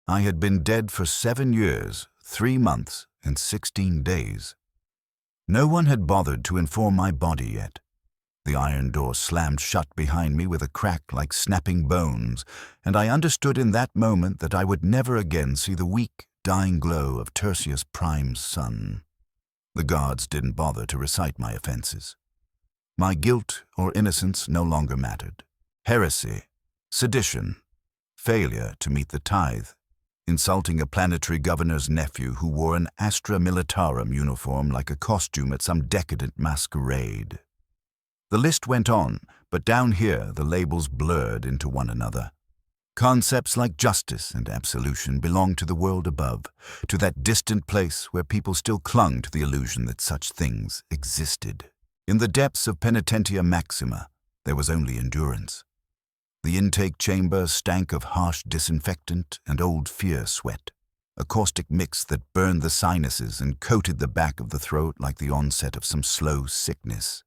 I had been dead for 7 years, 3 months, and 16 days. No one had bothered to inform my body yet. The iron door slammed shut behind me with a crack like snapping bones, and I understood in that moment that I would never again see the weak, dying glow of Tertius Prime's sun. The guards didn't bother to recite my offenses. My guilt or innocence no longer mattered. Heresy, sedition, failure to meet the tithe, insulting a planetary governor's nephew who wore an Astra Militarum uniform like a costume at some decadent masquerade. The list went on, but down here the labels blurred into one another. Concepts like justice and absolution belonged to the world above, to that distant place where people still clung to the illusion that such things existed. In the depths of Penitentia Maxima, there was only endurance. The intake chamber stank of harsh disinfectant and old fear sweat, a caustic mix that burned the sinuses and coated the back of the throat like the onset of some slow sickness.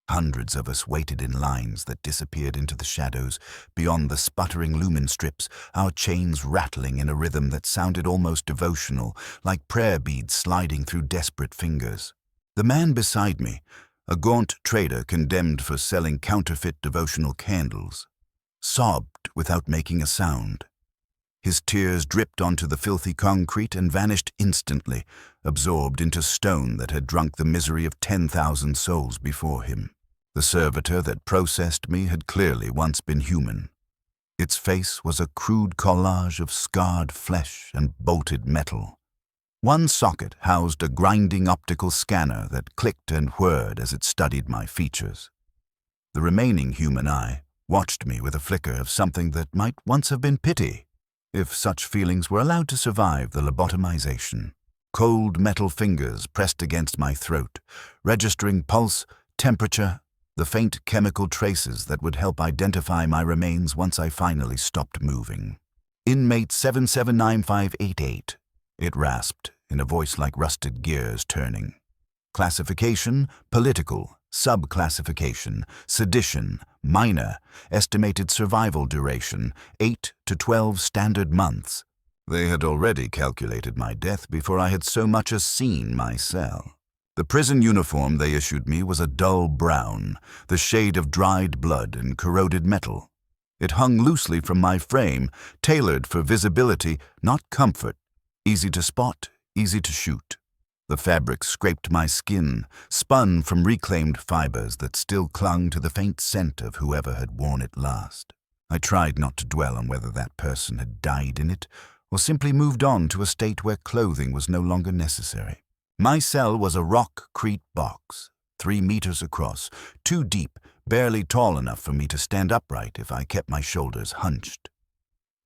Hundreds of us waited in lines that disappeared into the shadows, beyond the sputtering lumen strips, our chains rattling in a rhythm that sounded almost devotional, like prayer beads sliding through desperate fingers. The man beside me, a gaunt trader condemned for selling counterfeit devotional candles, sobbed without making a sound. His tears dripped onto the filthy concrete and vanished instantly, absorbed into stone that had drunk the misery of 10,000 souls before him. The servitor that processed me had clearly once been human. Its face was a crude collage of scarred flesh and bolted metal. One socket housed a grinding optical scanner that clicked and whirred as it studied my features. The remaining human eye watched me with a flicker of something that might once have been pity, if such feelings were allowed to survive the lobotomization. Cold metal fingers pressed against my throat, registering pulse, temperature, the faint chemical traces that would help identify my remains once I finally stopped moving. Inmate 779588, it rasped, in a voice like rusted gears turning. Classification, political. Subclassification, sedition, minor, estimated survival duration, 8 to 12 standard months. They had already calculated my death before I had so much as seen my cell. The prison uniform they issued me was a dull brown, the shade of dried blood and corroded metal. It hung loosely from my frame, tailored for visibility, not comfort, easy to spot, easy to shoot. The fabric scraped my skin, spun from reclaimed fibers that still clung to the faint scent of whoever had worn it last. I tried not to dwell on whether that person had died in it, or simply moved on to a state where clothing was no longer necessary. My cell was a rock-crete box, 3 meters across, too deep, barely tall enough for me to stand upright if I kept my shoulders hunched.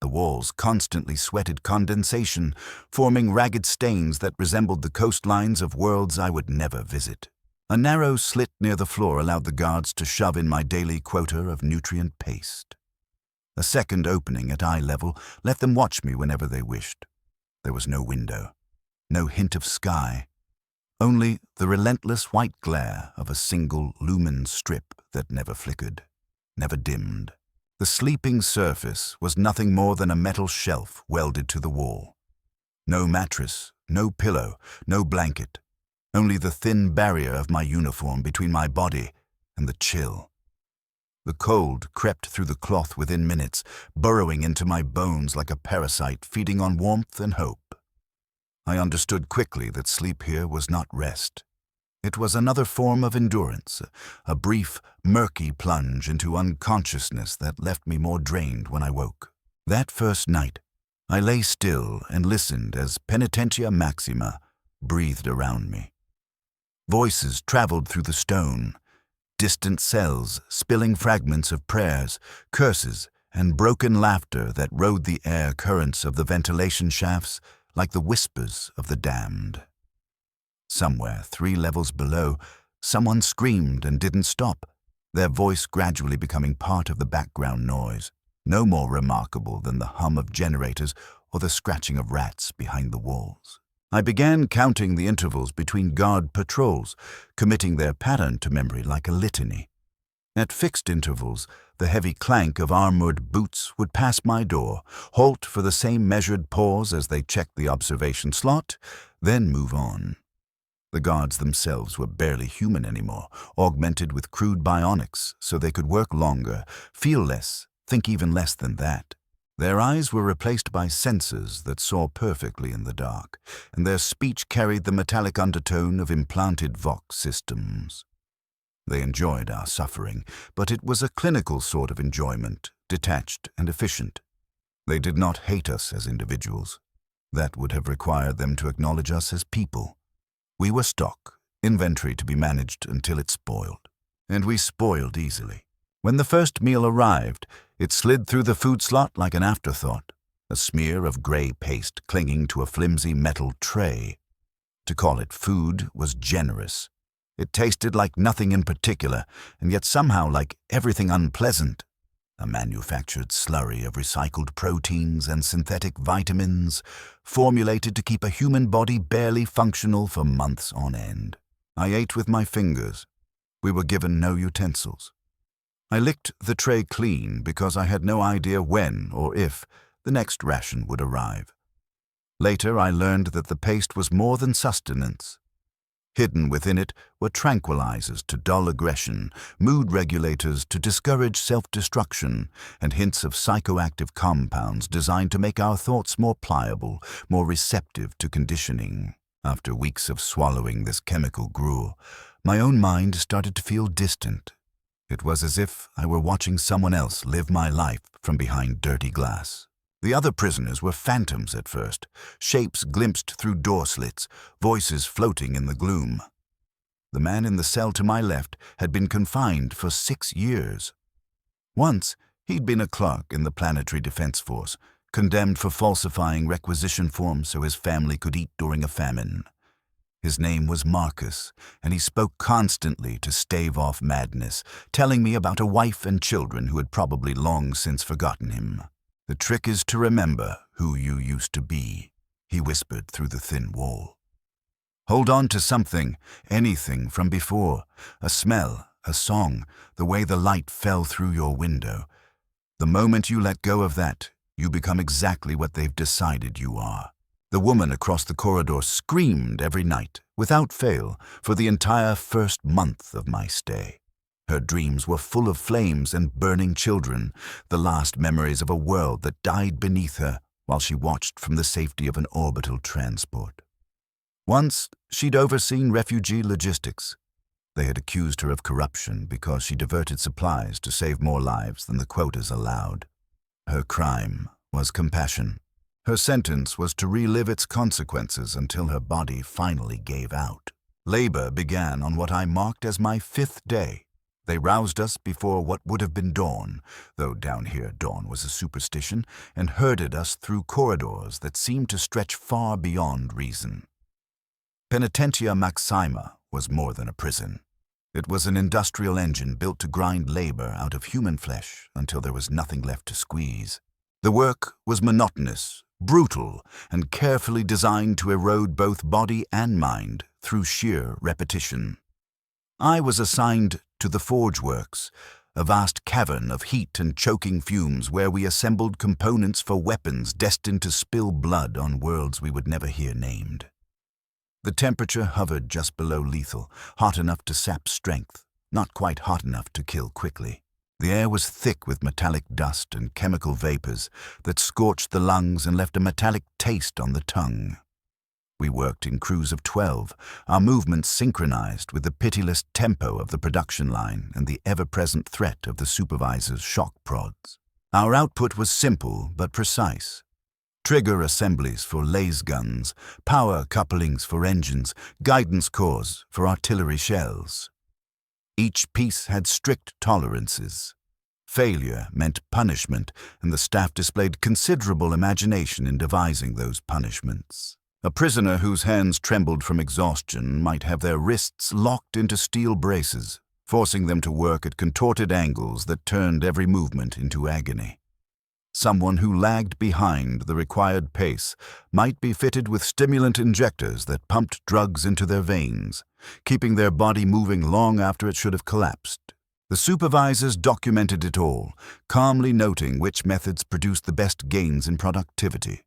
The walls constantly sweated condensation, forming ragged stains that resembled the coastlines of worlds I would never visit. A narrow slit near the floor allowed the guards to shove in my daily quota of nutrient paste. A second opening at eye level let them watch me whenever they wished. There was no window, no hint of sky, only the relentless white glare of a single lumen strip that never flickered, never dimmed. The sleeping surface was nothing more than a metal shelf welded to the wall. No mattress, no pillow, no blanket, only the thin barrier of my uniform between my body and the chill. The cold crept through the cloth within minutes, burrowing into my bones like a parasite feeding on warmth and hope. I understood quickly that sleep here was not rest. It was another form of endurance, a brief, murky plunge into unconsciousness that left me more drained when I woke. That first night, I lay still and listened as Penitentia Maxima breathed around me. Voices traveled through the stone, distant cells spilling fragments of prayers, curses, and broken laughter that rode the air currents of the ventilation shafts like the whispers of the damned. Somewhere 3 levels below, someone screamed and didn't stop, their voice gradually becoming part of the background noise, no more remarkable than the hum of generators or the scratching of rats behind the walls. I began counting the intervals between guard patrols, committing their pattern to memory like a litany. At fixed intervals, the heavy clank of armored boots would pass my door, halt for the same measured pause as they checked the observation slot, then move on. The guards themselves were barely human anymore, augmented with crude bionics so they could work longer, feel less, think even less than that. Their eyes were replaced by sensors that saw perfectly in the dark, and their speech carried the metallic undertone of implanted Vox systems. They enjoyed our suffering, but it was a clinical sort of enjoyment, detached and efficient. They did not hate us as individuals. That would have required them to acknowledge us as people. We were stock, inventory to be managed until it spoiled. And we spoiled easily. When the first meal arrived, it slid through the food slot like an afterthought, a smear of gray paste clinging to a flimsy metal tray. To call it food was generous. It tasted like nothing in particular, and yet somehow like everything unpleasant. A manufactured slurry of recycled proteins and synthetic vitamins, formulated to keep a human body barely functional for months on end. I ate with my fingers. We were given no utensils. I licked the tray clean because I had no idea when or if the next ration would arrive. Later, I learned that the paste was more than sustenance. Hidden within it were tranquilizers to dull aggression, mood regulators to discourage self-destruction, and hints of psychoactive compounds designed to make our thoughts more pliable, more receptive to conditioning. After weeks of swallowing this chemical gruel, my own mind started to feel distant. It was as if I were watching someone else live my life from behind dirty glass. The other prisoners were phantoms at first, shapes glimpsed through door slits, voices floating in the gloom. The man in the cell to my left had been confined for 6 years. Once, he'd been a clerk in the Planetary Defense Force, condemned for falsifying requisition forms so his family could eat during a famine. His name was Marcus, and he spoke constantly to stave off madness, telling me about a wife and children who had probably long since forgotten him. "The trick is to remember who you used to be," he whispered through the thin wall. "Hold on to something, anything from before, a smell, a song, the way the light fell through your window. The moment you let go of that, you become exactly what they've decided you are." The woman across the corridor screamed every night, without fail, for the entire first month of my stay. Her dreams were full of flames and burning children, the last memories of a world that died beneath her while she watched from the safety of an orbital transport. Once, she'd overseen refugee logistics. They had accused her of corruption because she diverted supplies to save more lives than the quotas allowed. Her crime was compassion. Her sentence was to relive its consequences until her body finally gave out. Labor began on what I marked as my 5th day. They roused us before what would have been dawn, though down here dawn was a superstition, and herded us through corridors that seemed to stretch far beyond reason. Penitentia Maxima was more than a prison. It was an industrial engine built to grind labor out of human flesh until there was nothing left to squeeze. The work was monotonous, brutal, and carefully designed to erode both body and mind through sheer repetition. I was assigned to the Forge Works, a vast cavern of heat and choking fumes where we assembled components for weapons destined to spill blood on worlds we would never hear named. The temperature hovered just below lethal, hot enough to sap strength, not quite hot enough to kill quickly. The air was thick with metallic dust and chemical vapors that scorched the lungs and left a metallic taste on the tongue. We worked in crews of 12, our movements synchronized with the pitiless tempo of the production line and the ever-present threat of the supervisor's shock prods. Our output was simple but precise. Trigger assemblies for laser guns, power couplings for engines, guidance cores for artillery shells. Each piece had strict tolerances. Failure meant punishment, and the staff displayed considerable imagination in devising those punishments. A prisoner whose hands trembled from exhaustion might have their wrists locked into steel braces, forcing them to work at contorted angles that turned every movement into agony. Someone who lagged behind the required pace might be fitted with stimulant injectors that pumped drugs into their veins, keeping their body moving long after it should have collapsed. The supervisors documented it all, calmly noting which methods produced the best gains in productivity.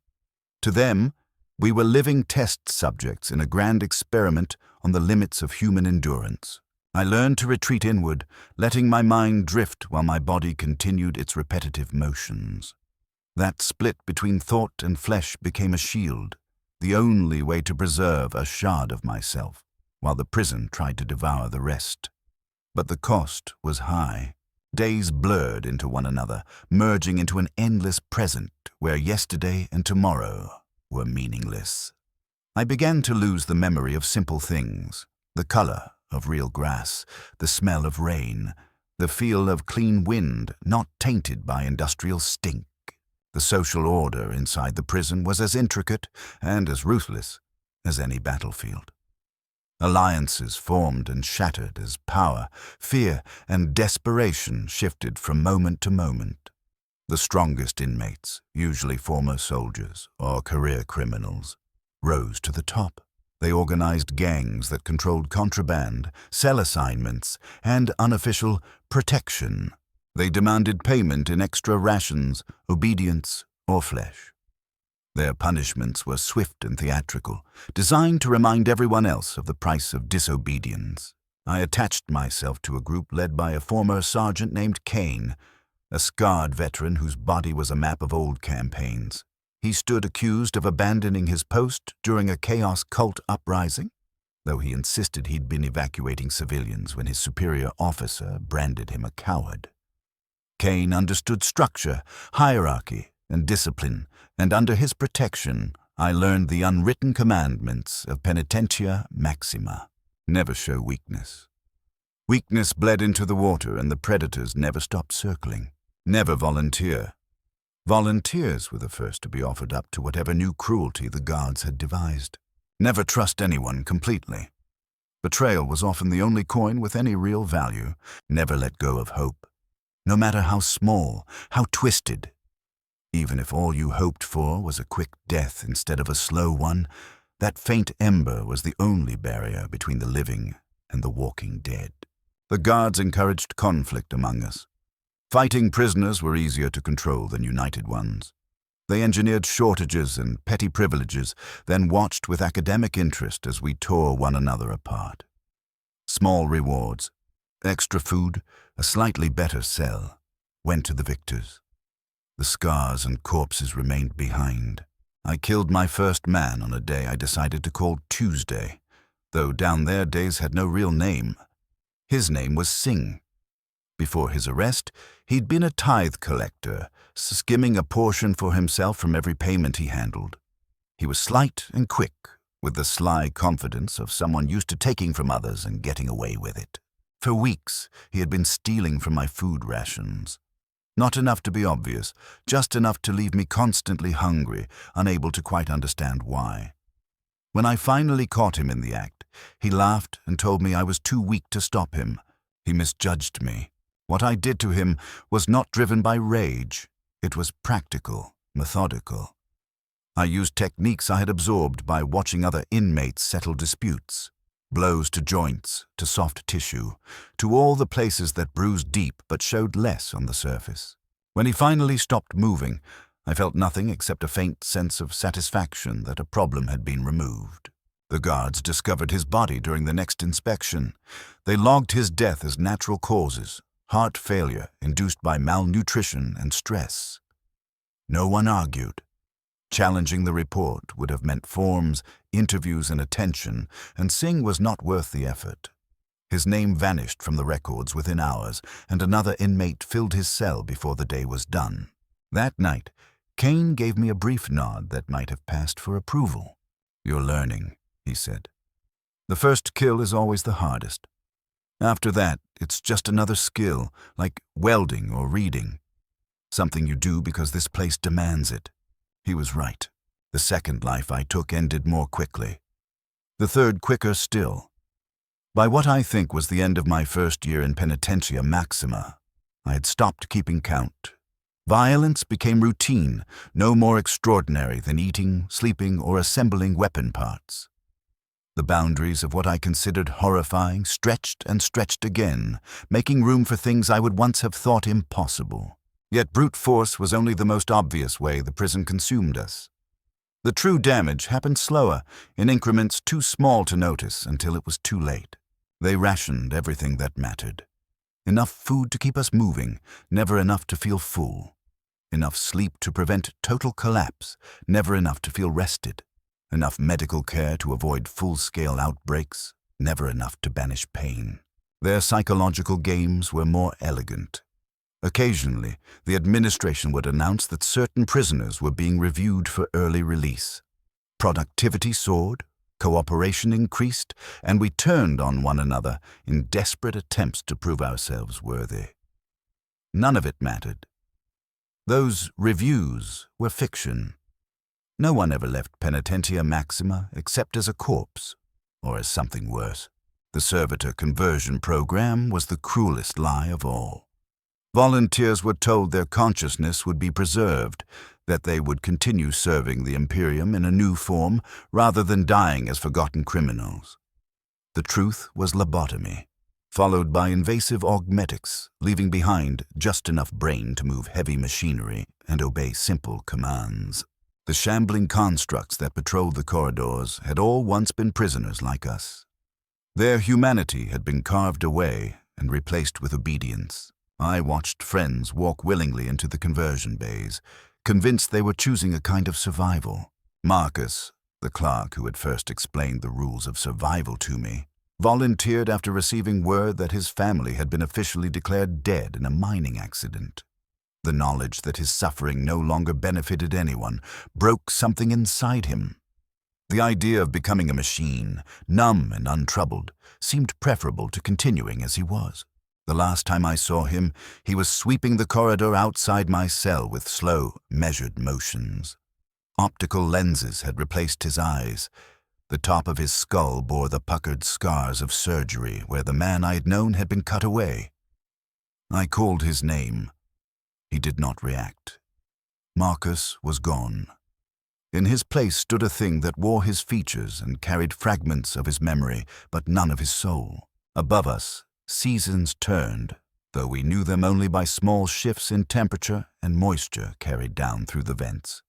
To them, we were living test subjects in a grand experiment on the limits of human endurance. I learned to retreat inward, letting my mind drift while my body continued its repetitive motions. That split between thought and flesh became a shield, the only way to preserve a shard of myself, while the prison tried to devour the rest. But the cost was high. Days blurred into one another, merging into an endless present where yesterday and tomorrow were meaningless. I began to lose the memory of simple things, the color of real grass, the smell of rain, the feel of clean wind not tainted by industrial stink. The social order inside the prison was as intricate and as ruthless as any battlefield. Alliances formed and shattered as power, fear, and desperation shifted from moment to moment. The strongest inmates, usually former soldiers or career criminals, rose to the top. They organized gangs that controlled contraband, cell assignments, and unofficial protection. They demanded payment in extra rations, obedience, or flesh. Their punishments were swift and theatrical, designed to remind everyone else of the price of disobedience. I attached myself to a group led by a former sergeant named Kane, a scarred veteran whose body was a map of old campaigns. He stood accused of abandoning his post during a chaos cult uprising, though he insisted he'd been evacuating civilians when his superior officer branded him a coward. Kane understood structure, hierarchy, and discipline, and under his protection, I learned the unwritten commandments of Penitentia Maxima. Never show weakness. Weakness bled into the water, and the predators never stopped circling. Never volunteer. Volunteers were the first to be offered up to whatever new cruelty the guards had devised. Never trust anyone completely. Betrayal was often the only coin with any real value. Never let go of hope. No matter how small, how twisted. Even if all you hoped for was a quick death instead of a slow one, that faint ember was the only barrier between the living and the walking dead. The guards encouraged conflict among us. Fighting prisoners were easier to control than united ones. They engineered shortages and petty privileges, then watched with academic interest as we tore one another apart. Small rewards, extra food, a slightly better cell, went to the victors. The scars and corpses remained behind. I killed my first man on a day I decided to call Tuesday, though down there days had no real name. His name was Singh. Before his arrest, he'd been a tithe collector, skimming a portion for himself from every payment he handled. He was slight and quick, with the sly confidence of someone used to taking from others and getting away with it. For weeks, he had been stealing from my food rations. Not enough to be obvious, just enough to leave me constantly hungry, unable to quite understand why. When I finally caught him in the act, he laughed and told me I was too weak to stop him. He misjudged me. What I did to him was not driven by rage. It was practical, methodical. I used techniques I had absorbed by watching other inmates settle disputes. Blows to joints, to soft tissue, to all the places that bruised deep but showed less on the surface. When he finally stopped moving, I felt nothing except a faint sense of satisfaction that a problem had been removed. The guards discovered his body during the next inspection. They logged his death as natural causes, heart failure induced by malnutrition and stress. No one argued. Challenging the report would have meant forms, interviews, and attention, and Singh was not worth the effort. His name vanished from the records within hours, and another inmate filled his cell before the day was done. That night, Kane gave me a brief nod that might have passed for approval. "You're learning," he said. "The first kill is always the hardest. After that, it's just another skill, like welding or reading. Something you do because this place demands it." He was right. The second life I took ended more quickly. The third quicker still. By what I think was the end of my first year in Penitentia Maxima, I had stopped keeping count. Violence became routine, no more extraordinary than eating, sleeping, or assembling weapon parts. The boundaries of what I considered horrifying stretched and stretched again, making room for things I would once have thought impossible. Yet brute force was only the most obvious way the prison consumed us. The true damage happened slower, in increments too small to notice until it was too late. They rationed everything that mattered. Enough food to keep us moving, never enough to feel full. Enough sleep to prevent total collapse, never enough to feel rested. Enough medical care to avoid full-scale outbreaks, never enough to banish pain. Their psychological games were more elegant. Occasionally, the administration would announce that certain prisoners were being reviewed for early release. Productivity soared, cooperation increased, and we turned on one another in desperate attempts to prove ourselves worthy. None of it mattered. Those reviews were fiction. No one ever left Penitentia Maxima except as a corpse, or as something worse. The servitor conversion program was the cruelest lie of all. Volunteers were told their consciousness would be preserved, that they would continue serving the Imperium in a new form rather than dying as forgotten criminals. The truth was lobotomy, followed by invasive augmetics, leaving behind just enough brain to move heavy machinery and obey simple commands. The shambling constructs that patrolled the corridors had all once been prisoners like us. Their humanity had been carved away and replaced with obedience. I watched friends walk willingly into the conversion bays, convinced they were choosing a kind of survival. Marcus, the clerk who had first explained the rules of survival to me, volunteered after receiving word that his family had been officially declared dead in a mining accident. The knowledge that his suffering no longer benefited anyone broke something inside him. The idea of becoming a machine, numb and untroubled, seemed preferable to continuing as he was. The last time I saw him, he was sweeping the corridor outside my cell with slow, measured motions. Optical lenses had replaced his eyes. The top of his skull bore the puckered scars of surgery where the man I had known had been cut away. I called his name. He did not react. Marcus was gone. In his place stood a thing that wore his features and carried fragments of his memory, but none of his soul. Above us, seasons turned, though we knew them only by small shifts in temperature and moisture carried down through the vents.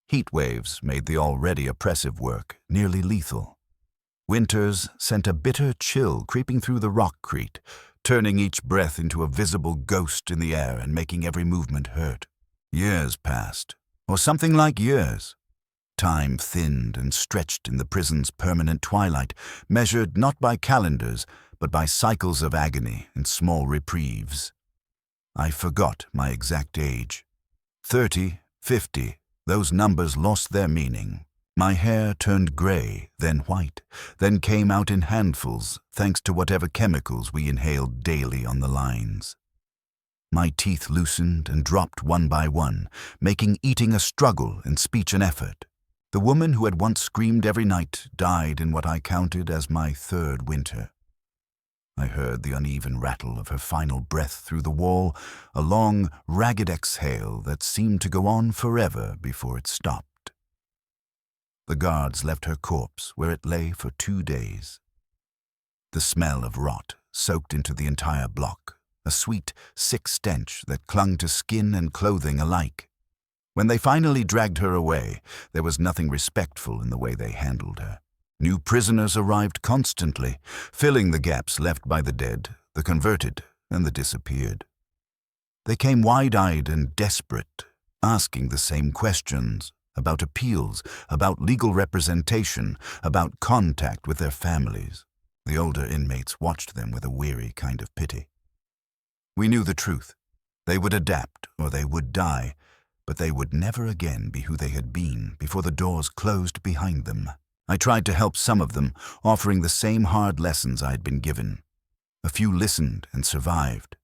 Heat waves made the already oppressive work nearly lethal. Winters sent a bitter chill creeping through the rockcrete, turning each breath into a visible ghost in the air and making every movement hurt. Years passed, or something like years. Time thinned and stretched in the prison's permanent twilight, measured not by calendars, but by cycles of agony and small reprieves. I forgot my exact age. 30, 50, those numbers lost their meaning. My hair turned gray, then white, then came out in handfuls, thanks to whatever chemicals we inhaled daily on the lines. My teeth loosened and dropped one by one, making eating a struggle and speech an effort. The woman who had once screamed every night died in what I counted as my third winter. I heard the uneven rattle of her final breath through the wall, a long, ragged exhale that seemed to go on forever before it stopped. The guards left her corpse where it lay for 2 days. The smell of rot soaked into the entire block, a sweet, sick stench that clung to skin and clothing alike. When they finally dragged her away, there was nothing respectful in the way they handled her. New prisoners arrived constantly, filling the gaps left by the dead, the converted, and the disappeared. They came wide-eyed and desperate, asking the same questions about appeals, about legal representation, about contact with their families. The older inmates watched them with a weary kind of pity. We knew the truth. They would adapt or they would die, but they would never again be who they had been before the doors closed behind them. I tried to help some of them, offering the same hard lessons I had been given. A few listened and survived.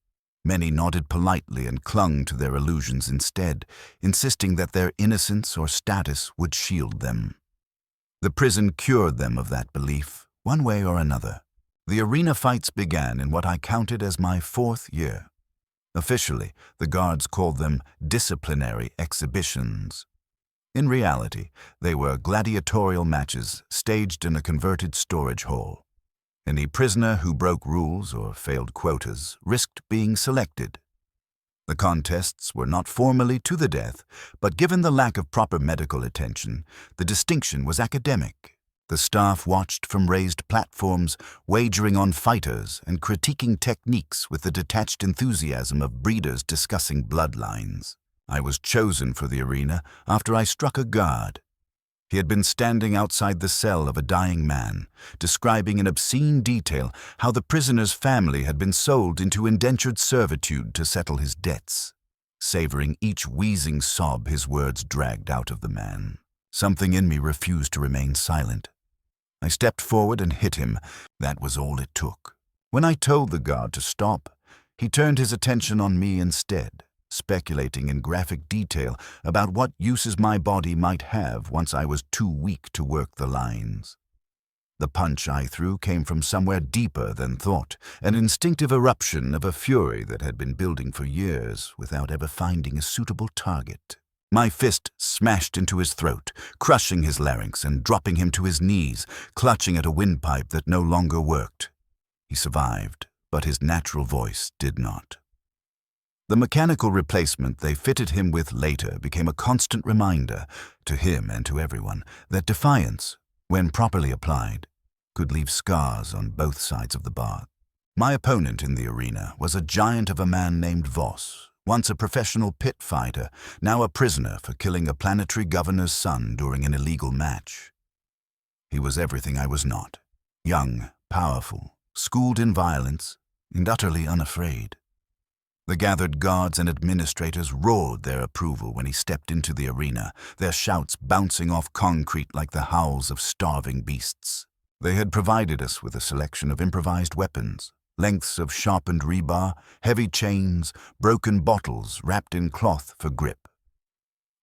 Many nodded politely and clung to their illusions instead, insisting that their innocence or status would shield them. The prison cured them of that belief, one way or another. The arena fights began in what I counted as my 4th year. Officially, the guards called them disciplinary exhibitions. In reality, they were gladiatorial matches staged in a converted storage hall. Any prisoner who broke rules or failed quotas risked being selected. The contests were not formally to the death, but given the lack of proper medical attention, the distinction was academic. The staff watched from raised platforms, wagering on fighters and critiquing techniques with the detached enthusiasm of breeders discussing bloodlines. I was chosen for the arena after I struck a guard. He had been standing outside the cell of a dying man, describing in obscene detail how the prisoner's family had been sold into indentured servitude to settle his debts. Savoring each wheezing sob his words dragged out of the man, something in me refused to remain silent. I stepped forward and hit him. That was all it took. When I told the guard to stop, he turned his attention on me instead, speculating in graphic detail about what uses my body might have once I was too weak to work the lines. The punch I threw came from somewhere deeper than thought, an instinctive eruption of a fury that had been building for years without ever finding a suitable target. My fist smashed into his throat, crushing his larynx and dropping him to his knees, clutching at a windpipe that no longer worked. He survived, but his natural voice did not. The mechanical replacement they fitted him with later became a constant reminder, to him and to everyone, that defiance, when properly applied, could leave scars on both sides of the bar. My opponent in the arena was a giant of a man named Voss, once a professional pit fighter, now a prisoner for killing a planetary governor's son during an illegal match. He was everything I was not: young, powerful, schooled in violence, and utterly unafraid. The gathered guards and administrators roared their approval when he stepped into the arena, their shouts bouncing off concrete like the howls of starving beasts. They had provided us with a selection of improvised weapons, lengths of sharpened rebar, heavy chains, broken bottles wrapped in cloth for grip.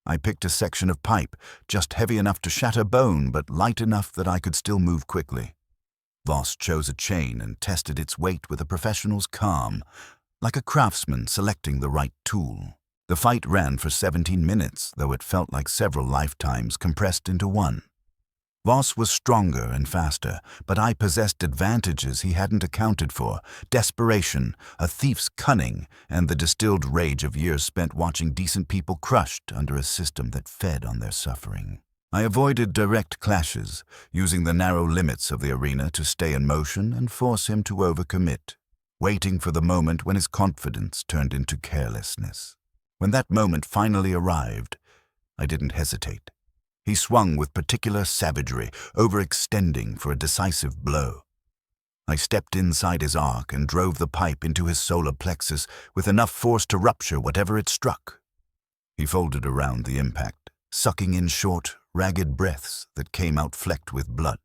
I picked a section of pipe, just heavy enough to shatter bone, but light enough that I could still move quickly. Voss chose a chain and tested its weight with a professional's calm, like a craftsman selecting the right tool. The fight ran for 17 minutes, though it felt like several lifetimes compressed into one. Voss was stronger and faster, but I possessed advantages he hadn't accounted for: desperation, a thief's cunning, and the distilled rage of years spent watching decent people crushed under a system that fed on their suffering. I avoided direct clashes, using the narrow limits of the arena to stay in motion and force him to overcommit, waiting for the moment when his confidence turned into carelessness. When that moment finally arrived, I didn't hesitate. He swung with particular savagery, overextending for a decisive blow. I stepped inside his arc and drove the pipe into his solar plexus with enough force to rupture whatever it struck. He folded around the impact, sucking in short, ragged breaths that came out flecked with blood.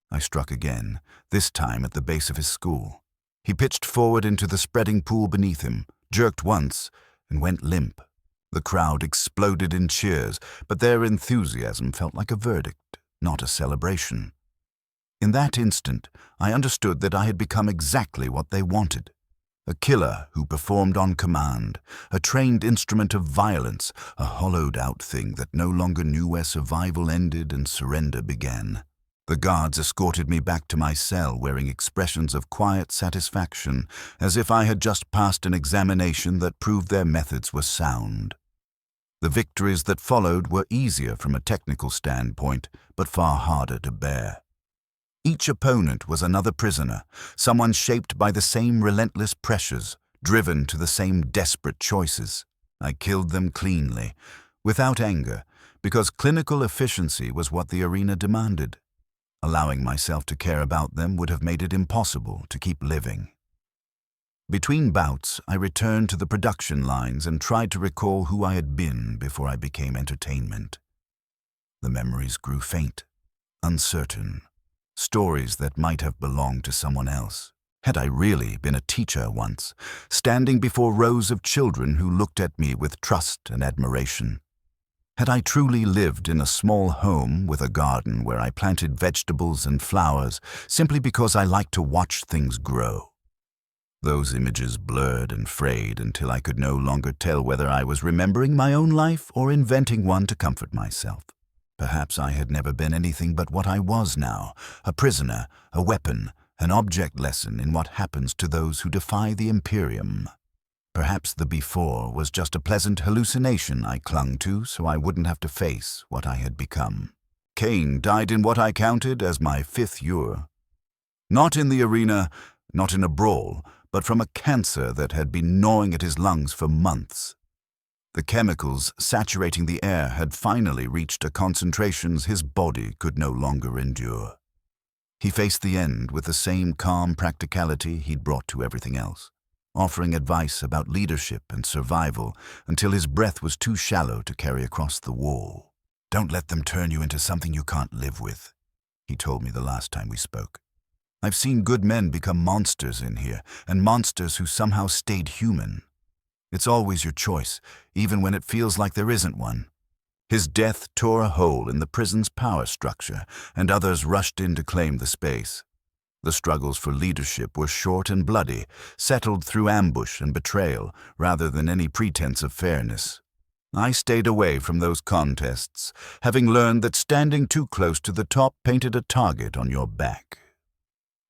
I struck again, this time at the base of his skull. He pitched forward into the spreading pool beneath him, jerked once, and went limp. The crowd exploded in cheers, but their enthusiasm felt like a verdict, not a celebration. In that instant, I understood that I had become exactly what they wanted: a killer who performed on command, a trained instrument of violence, a hollowed-out thing that no longer knew where survival ended and surrender began. The guards escorted me back to my cell wearing expressions of quiet satisfaction, as if I had just passed an examination that proved their methods were sound. The victories that followed were easier from a technical standpoint, but far harder to bear. Each opponent was another prisoner, someone shaped by the same relentless pressures, driven to the same desperate choices. I killed them cleanly, without anger, because clinical efficiency was what the arena demanded. Allowing myself to care about them would have made it impossible to keep living. Between bouts, I returned to the production lines and tried to recall who I had been before I became entertainment. The memories grew faint, uncertain, stories that might have belonged to someone else. Had I really been a teacher once, standing before rows of children who looked at me with trust and admiration? Had I truly lived in a small home with a garden where I planted vegetables and flowers simply because I liked to watch things grow? Those images blurred and frayed until I could no longer tell whether I was remembering my own life or inventing one to comfort myself. Perhaps I had never been anything but what I was now, a prisoner, a weapon, an object lesson in what happens to those who defy the Imperium. Perhaps the before was just a pleasant hallucination I clung to so I wouldn't have to face what I had become. Cain died in what I counted as my 5th year. Not in the arena, not in a brawl, but from a cancer that had been gnawing at his lungs for months. The chemicals saturating the air had finally reached a concentration his body could no longer endure. He faced the end with the same calm practicality he'd brought to everything else, offering advice about leadership and survival until his breath was too shallow to carry across the wall. "Don't let them turn you into something you can't live with," he told me the last time we spoke. "I've seen good men become monsters in here, and monsters who somehow stayed human. It's always your choice, even when it feels like there isn't one." His death tore a hole in the prison's power structure, and others rushed in to claim the space. The struggles for leadership were short and bloody, settled through ambush and betrayal rather than any pretense of fairness. I stayed away from those contests, having learned that standing too close to the top painted a target on your back.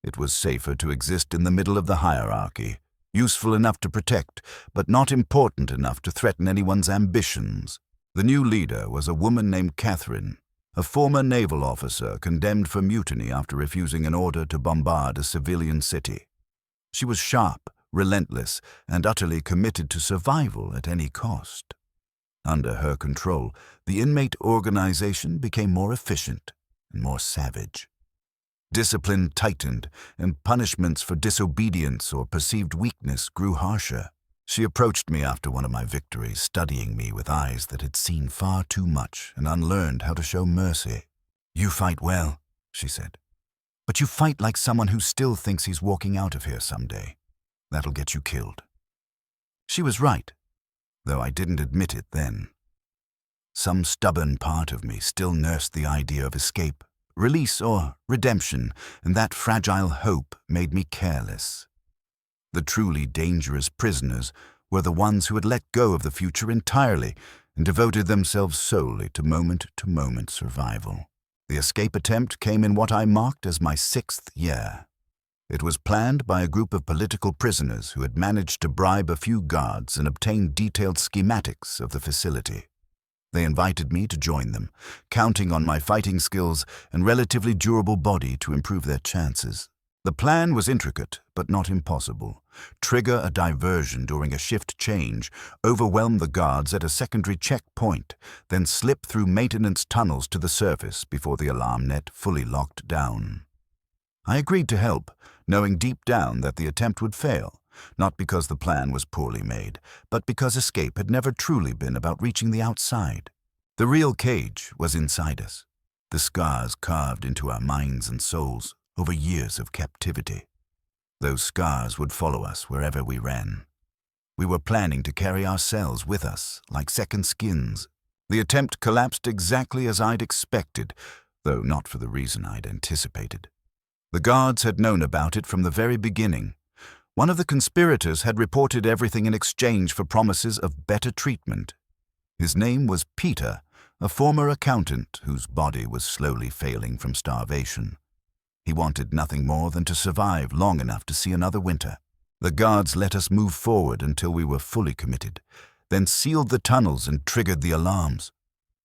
It was safer to exist in the middle of the hierarchy, useful enough to protect, but not important enough to threaten anyone's ambitions. The new leader was a woman named Catherine, a former naval officer condemned for mutiny after refusing an order to bombard a civilian city. She was sharp, relentless, and utterly committed to survival at any cost. Under her control, the inmate organization became more efficient and more savage. Discipline tightened, and punishments for disobedience or perceived weakness grew harsher. She approached me after one of my victories, studying me with eyes that had seen far too much and unlearned how to show mercy. "You fight well," she said, "but you fight like someone who still thinks he's walking out of here someday. That'll get you killed." She was right, though I didn't admit it then. Some stubborn part of me still nursed the idea of escape, release, or redemption, and that fragile hope made me careless. The truly dangerous prisoners were the ones who had let go of the future entirely and devoted themselves solely to moment-to-moment survival. The escape attempt came in what I marked as my 6th year. It was planned by a group of political prisoners who had managed to bribe a few guards and obtain detailed schematics of the facility. They invited me to join them, counting on my fighting skills and relatively durable body to improve their chances. The plan was intricate, but not impossible. Trigger a diversion during a shift change, overwhelm the guards at a secondary checkpoint, then slip through maintenance tunnels to the surface before the alarm net fully locked down. I agreed to help, knowing deep down that the attempt would fail, not because the plan was poorly made, but because escape had never truly been about reaching the outside. The real cage was inside us, the scars carved into our minds and souls over years of captivity. Those scars would follow us wherever we ran. We were planning to carry ourselves with us, like second skins. The attempt collapsed exactly as I'd expected, though not for the reason I'd anticipated. The guards had known about it from the very beginning. One of the conspirators had reported everything in exchange for promises of better treatment. His name was Peter, a former accountant whose body was slowly failing from starvation. He wanted nothing more than to survive long enough to see another winter. The guards let us move forward until we were fully committed, then sealed the tunnels and triggered the alarms.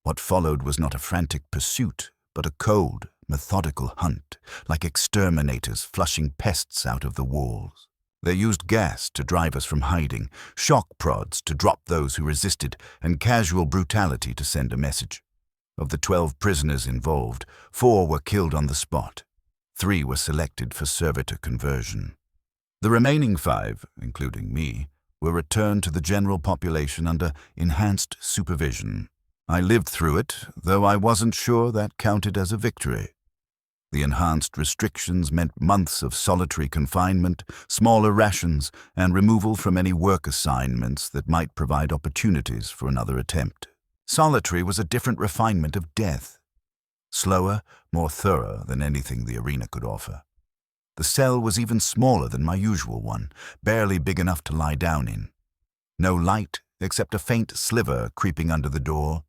What followed was not a frantic pursuit, but a cold, methodical hunt, like exterminators flushing pests out of the walls. They used gas to drive us from hiding, shock prods to drop those who resisted, and casual brutality to send a message. Of the 12 prisoners involved, 4 were killed on the spot. 3 were selected for servitor conversion. The remaining 5, including me, were returned to the general population under enhanced supervision. I lived through it, though I wasn't sure that counted as a victory. The enhanced restrictions meant months of solitary confinement, smaller rations, and removal from any work assignments that might provide opportunities for another attempt. Solitary was a different refinement of death. Slower, more thorough than anything the arena could offer. The cell was even smaller than my usual one, barely big enough to lie down in. No light except a faint sliver creeping under the door.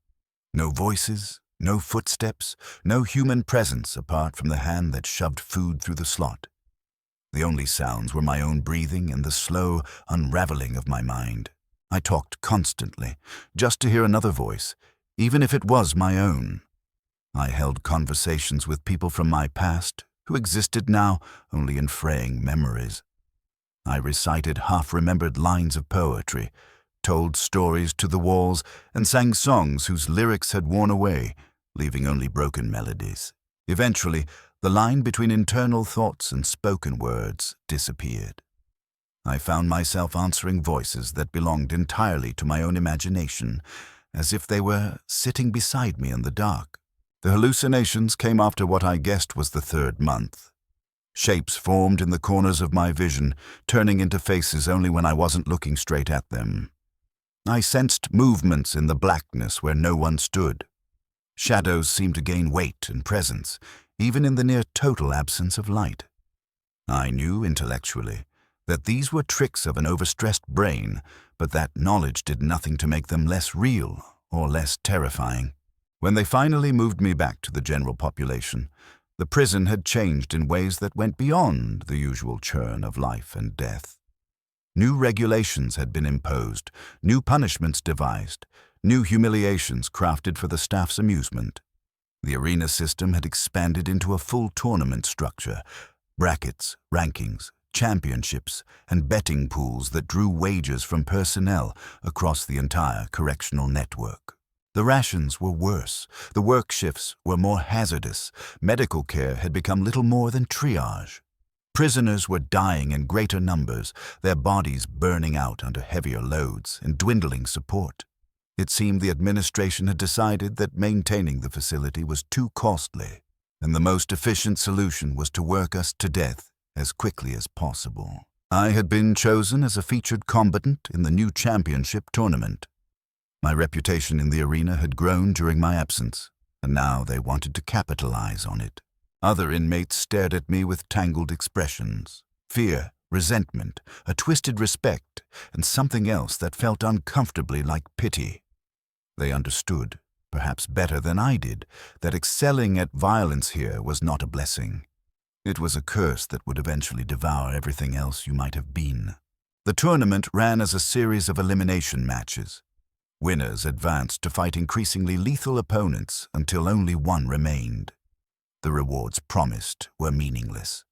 No voices, No footsteps, no human presence apart from the hand that shoved food through the slot. The only sounds were my own breathing and the slow unraveling of my mind. I talked constantly, just to hear another voice, even if it was my own. I held conversations with people from my past, who existed now only in fraying memories. I recited half-remembered lines of poetry, told stories to the walls, and sang songs whose lyrics had worn away, leaving only broken melodies. Eventually, the line between internal thoughts and spoken words disappeared. I found myself answering voices that belonged entirely to my own imagination, as if they were sitting beside me in the dark. The hallucinations came after what I guessed was the 3rd month. Shapes formed in the corners of my vision, turning into faces only when I wasn't looking straight at them. I sensed movements in the blackness where no one stood. Shadows seemed to gain weight and presence, even in the near-total absence of light. I knew intellectually that these were tricks of an overstressed brain, but that knowledge did nothing to make them less real or less terrifying. When they finally moved me back to the general population, the prison had changed in ways that went beyond the usual churn of life and death. New regulations had been imposed, new punishments devised, new humiliations crafted for the staff's amusement. The arena system had expanded into a full tournament structure, brackets, rankings, championships, and betting pools that drew wages from personnel across the entire correctional network. The rations were worse, the work shifts were more hazardous, medical care had become little more than triage. Prisoners were dying in greater numbers, their bodies burning out under heavier loads and dwindling support. It seemed the administration had decided that maintaining the facility was too costly, and the most efficient solution was to work us to death as quickly as possible. I had been chosen as a featured combatant in the new championship tournament. My reputation in the arena had grown during my absence, and now they wanted to capitalize on it. Other inmates stared at me with tangled expressions: fear, resentment, a twisted respect, and something else that felt uncomfortably like pity. They understood, perhaps better than I did, that excelling at violence here was not a blessing. It was a curse that would eventually devour everything else you might have been. The tournament ran as a series of elimination matches. Winners advanced to fight increasingly lethal opponents until only one remained. The rewards promised were meaningless.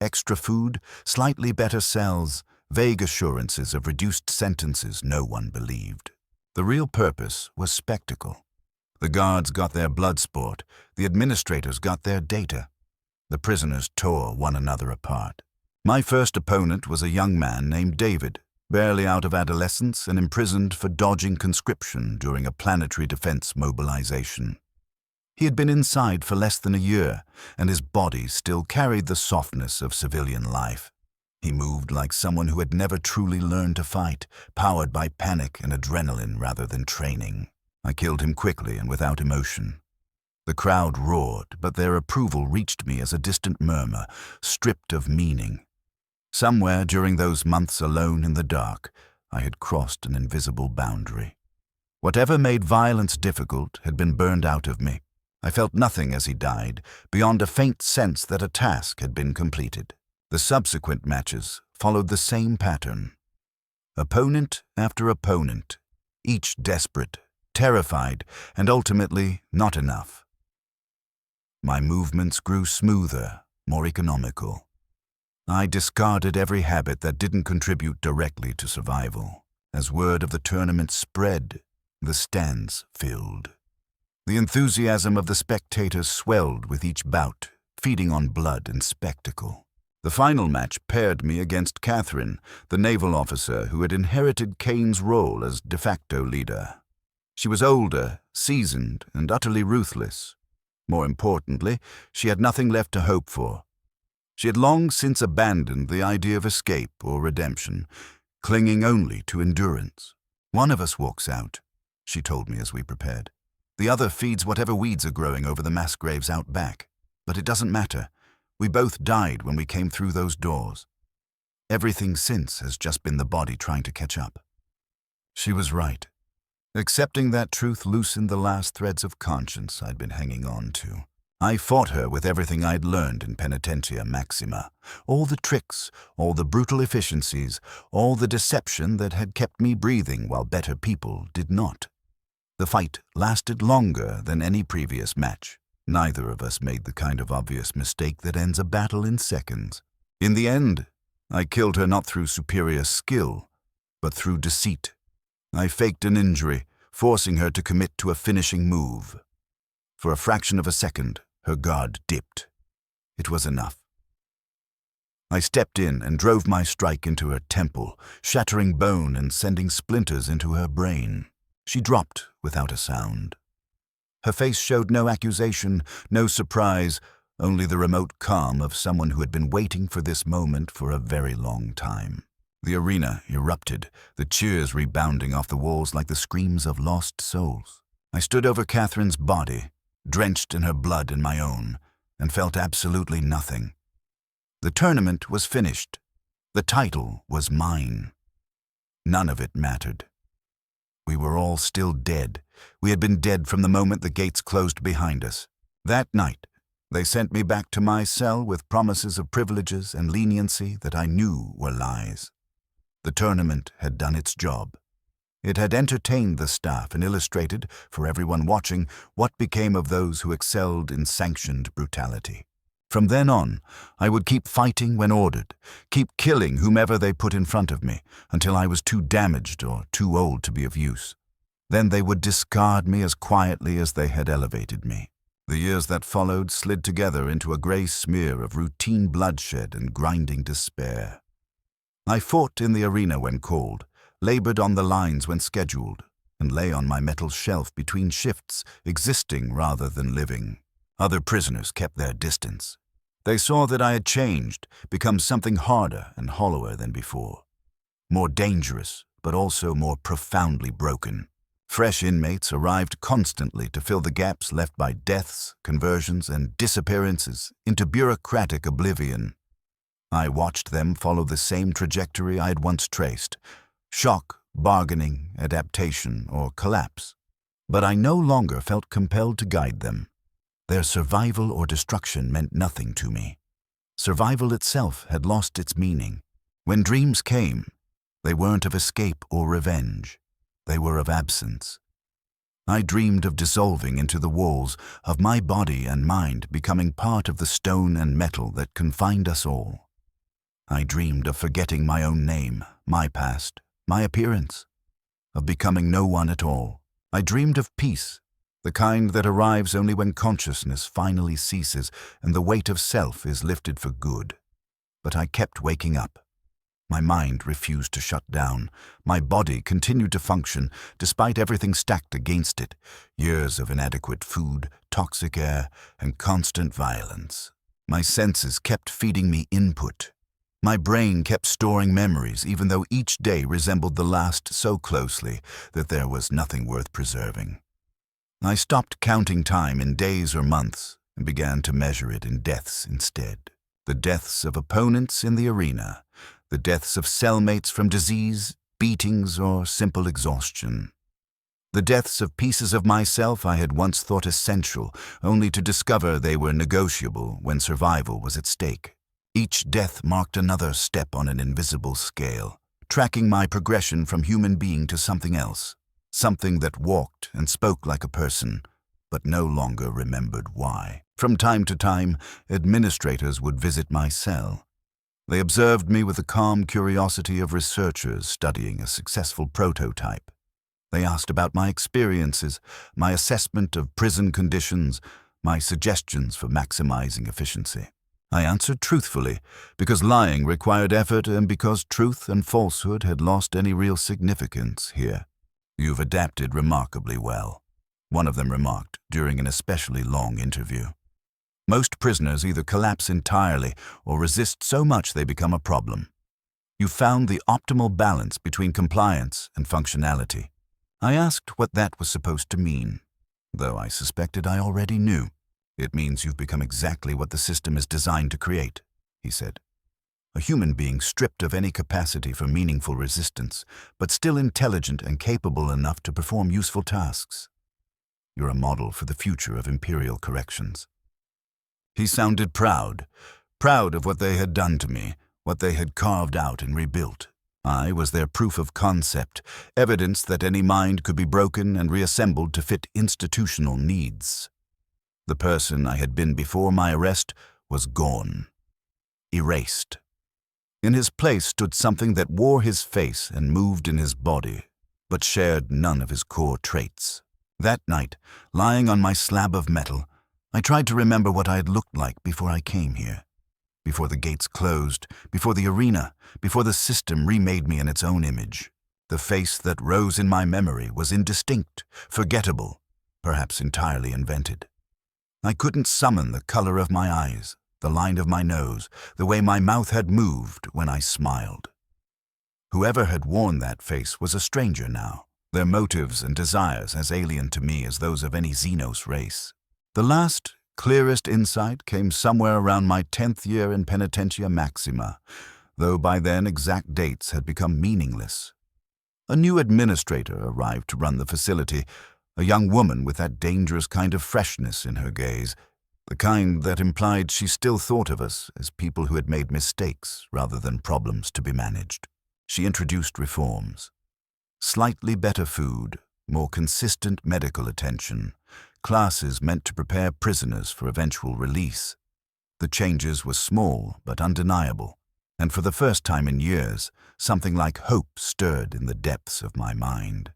Extra food, slightly better cells, vague assurances of reduced sentences no one believed. The real purpose was spectacle. The guards got their blood sport, the administrators got their data. The prisoners tore one another apart. My first opponent was a young man named David, barely out of adolescence and imprisoned for dodging conscription during a planetary defense mobilization. He had been inside for less than a year, and his body still carried the softness of civilian life. He moved like someone who had never truly learned to fight, powered by panic and adrenaline rather than training. I killed him quickly and without emotion. The crowd roared, but their approval reached me as a distant murmur, stripped of meaning. Somewhere during those months alone in the dark, I had crossed an invisible boundary. Whatever made violence difficult had been burned out of me. I felt nothing as he died, beyond a faint sense that a task had been completed. The subsequent matches followed the same pattern. Opponent after opponent, each desperate, terrified, and ultimately not enough. My movements grew smoother, more economical. I discarded every habit that didn't contribute directly to survival. As word of the tournament spread, the stands filled. The enthusiasm of the spectators swelled with each bout, feeding on blood and spectacle. The final match paired me against Catherine, the naval officer who had inherited Kane's role as de facto leader. She was older, seasoned, and utterly ruthless. More importantly, she had nothing left to hope for. She had long since abandoned the idea of escape or redemption, clinging only to endurance. "One of us walks out," she told me as we prepared. "The other feeds whatever weeds are growing over the mass graves out back. But it doesn't matter. We both died when we came through those doors. Everything since has just been the body trying to catch up." She was right. Accepting that truth loosened the last threads of conscience I'd been hanging on to. I fought her with everything I'd learned in Penitentia Maxima, all the tricks, all the brutal efficiencies, all the deception that had kept me breathing while better people did not. The fight lasted longer than any previous match. Neither of us made the kind of obvious mistake that ends a battle in seconds. In the end, I killed her not through superior skill, but through deceit. I faked an injury, forcing her to commit to a finishing move. For a fraction of a second, her guard dipped. It was enough. I stepped in and drove my strike into her temple, shattering bone and sending splinters into her brain. She dropped without a sound. Her face showed no accusation, no surprise, only the remote calm of someone who had been waiting for this moment for a very long time. The arena erupted, the cheers rebounding off the walls like the screams of lost souls. I stood over Catherine's body, drenched in her blood and my own, and felt absolutely nothing. The tournament was finished. The title was mine. None of it mattered. We were all still dead. We had been dead from the moment the gates closed behind us. That night, they sent me back to my cell with promises of privileges and leniency that I knew were lies. The tournament had done its job. It had entertained the staff and illustrated, for everyone watching, what became of those who excelled in sanctioned brutality. From then on, I would keep fighting when ordered, keep killing whomever they put in front of me, until I was too damaged or too old to be of use. Then they would discard me as quietly as they had elevated me. The years that followed slid together into a gray smear of routine bloodshed and grinding despair. I fought in the arena when called, labored on the lines when scheduled, and lay on my metal shelf between shifts, existing rather than living. Other prisoners kept their distance. They saw that I had changed, become something harder and hollower than before. More dangerous, but also more profoundly broken. Fresh inmates arrived constantly to fill the gaps left by deaths, conversions, and disappearances into bureaucratic oblivion. I watched them follow the same trajectory I had once traced: shock, bargaining, adaptation, or collapse. But I no longer felt compelled to guide them. Their survival or destruction meant nothing to me. Survival itself had lost its meaning. When dreams came, they weren't of escape or revenge. They were of absence. I dreamed of dissolving into the walls, of my body and mind becoming part of the stone and metal that confined us all. I dreamed of forgetting my own name, my past, my appearance, of becoming no one at all. I dreamed of peace, the kind that arrives only when consciousness finally ceases and the weight of self is lifted for good. But I kept waking up. My mind refused to shut down. My body continued to function, despite everything stacked against it: years of inadequate food, toxic air, and constant violence. My senses kept feeding me input. My brain kept storing memories, even though each day resembled the last so closely that there was nothing worth preserving. I stopped counting time in days or months and began to measure it in deaths instead. The deaths of opponents in the arena, the deaths of cellmates from disease, beatings, or simple exhaustion. The deaths of pieces of myself I had once thought essential, only to discover they were negotiable when survival was at stake. Each death marked another step on an invisible scale, tracking my progression from human being to something else. Something that walked and spoke like a person, but no longer remembered why. From time to time, administrators would visit my cell. They observed me with the calm curiosity of researchers studying a successful prototype. They asked about my experiences, my assessment of prison conditions, my suggestions for maximizing efficiency. I answered truthfully, because lying required effort and because truth and falsehood had lost any real significance here. "You've adapted remarkably well," one of them remarked during an especially long interview. "Most prisoners either collapse entirely or resist so much they become a problem. You found the optimal balance between compliance and functionality." I asked what that was supposed to mean, though I suspected I already knew. "It means you've become exactly what the system is designed to create," he said. a human being stripped of any capacity for meaningful resistance, but still intelligent and capable enough to perform useful tasks. You're a model for the future of Imperial corrections." He sounded proud of what they had done to me, what they had carved out and rebuilt. I was their proof of concept, evidence that any mind could be broken and reassembled to fit institutional needs. The person I had been before my arrest was gone, erased. In his place stood something that wore his face and moved in his body, but shared none of his core traits. That night, lying on my slab of metal, I tried to remember what I had looked like before I came here. Before the gates closed, before the arena, before the system remade me in its own image. The face that rose in my memory was indistinct, forgettable, perhaps entirely invented. I couldn't summon the color of my eyes, the line of my nose, the way my mouth had moved when I smiled. Whoever had worn that face was a stranger now, their motives and desires as alien to me as those of any Xenos race. The last, clearest insight came somewhere around my 10th year in Penitentia Maxima, though by then exact dates had become meaningless. A new administrator arrived to run the facility, a young woman with that dangerous kind of freshness in her gaze, the kind that implied she still thought of us as people who had made mistakes rather than problems to be managed. She introduced reforms. Slightly better food, more consistent medical attention, classes meant to prepare prisoners for eventual release. The changes were small but undeniable, and for the first time in years, something like hope stirred in the depths of my mind.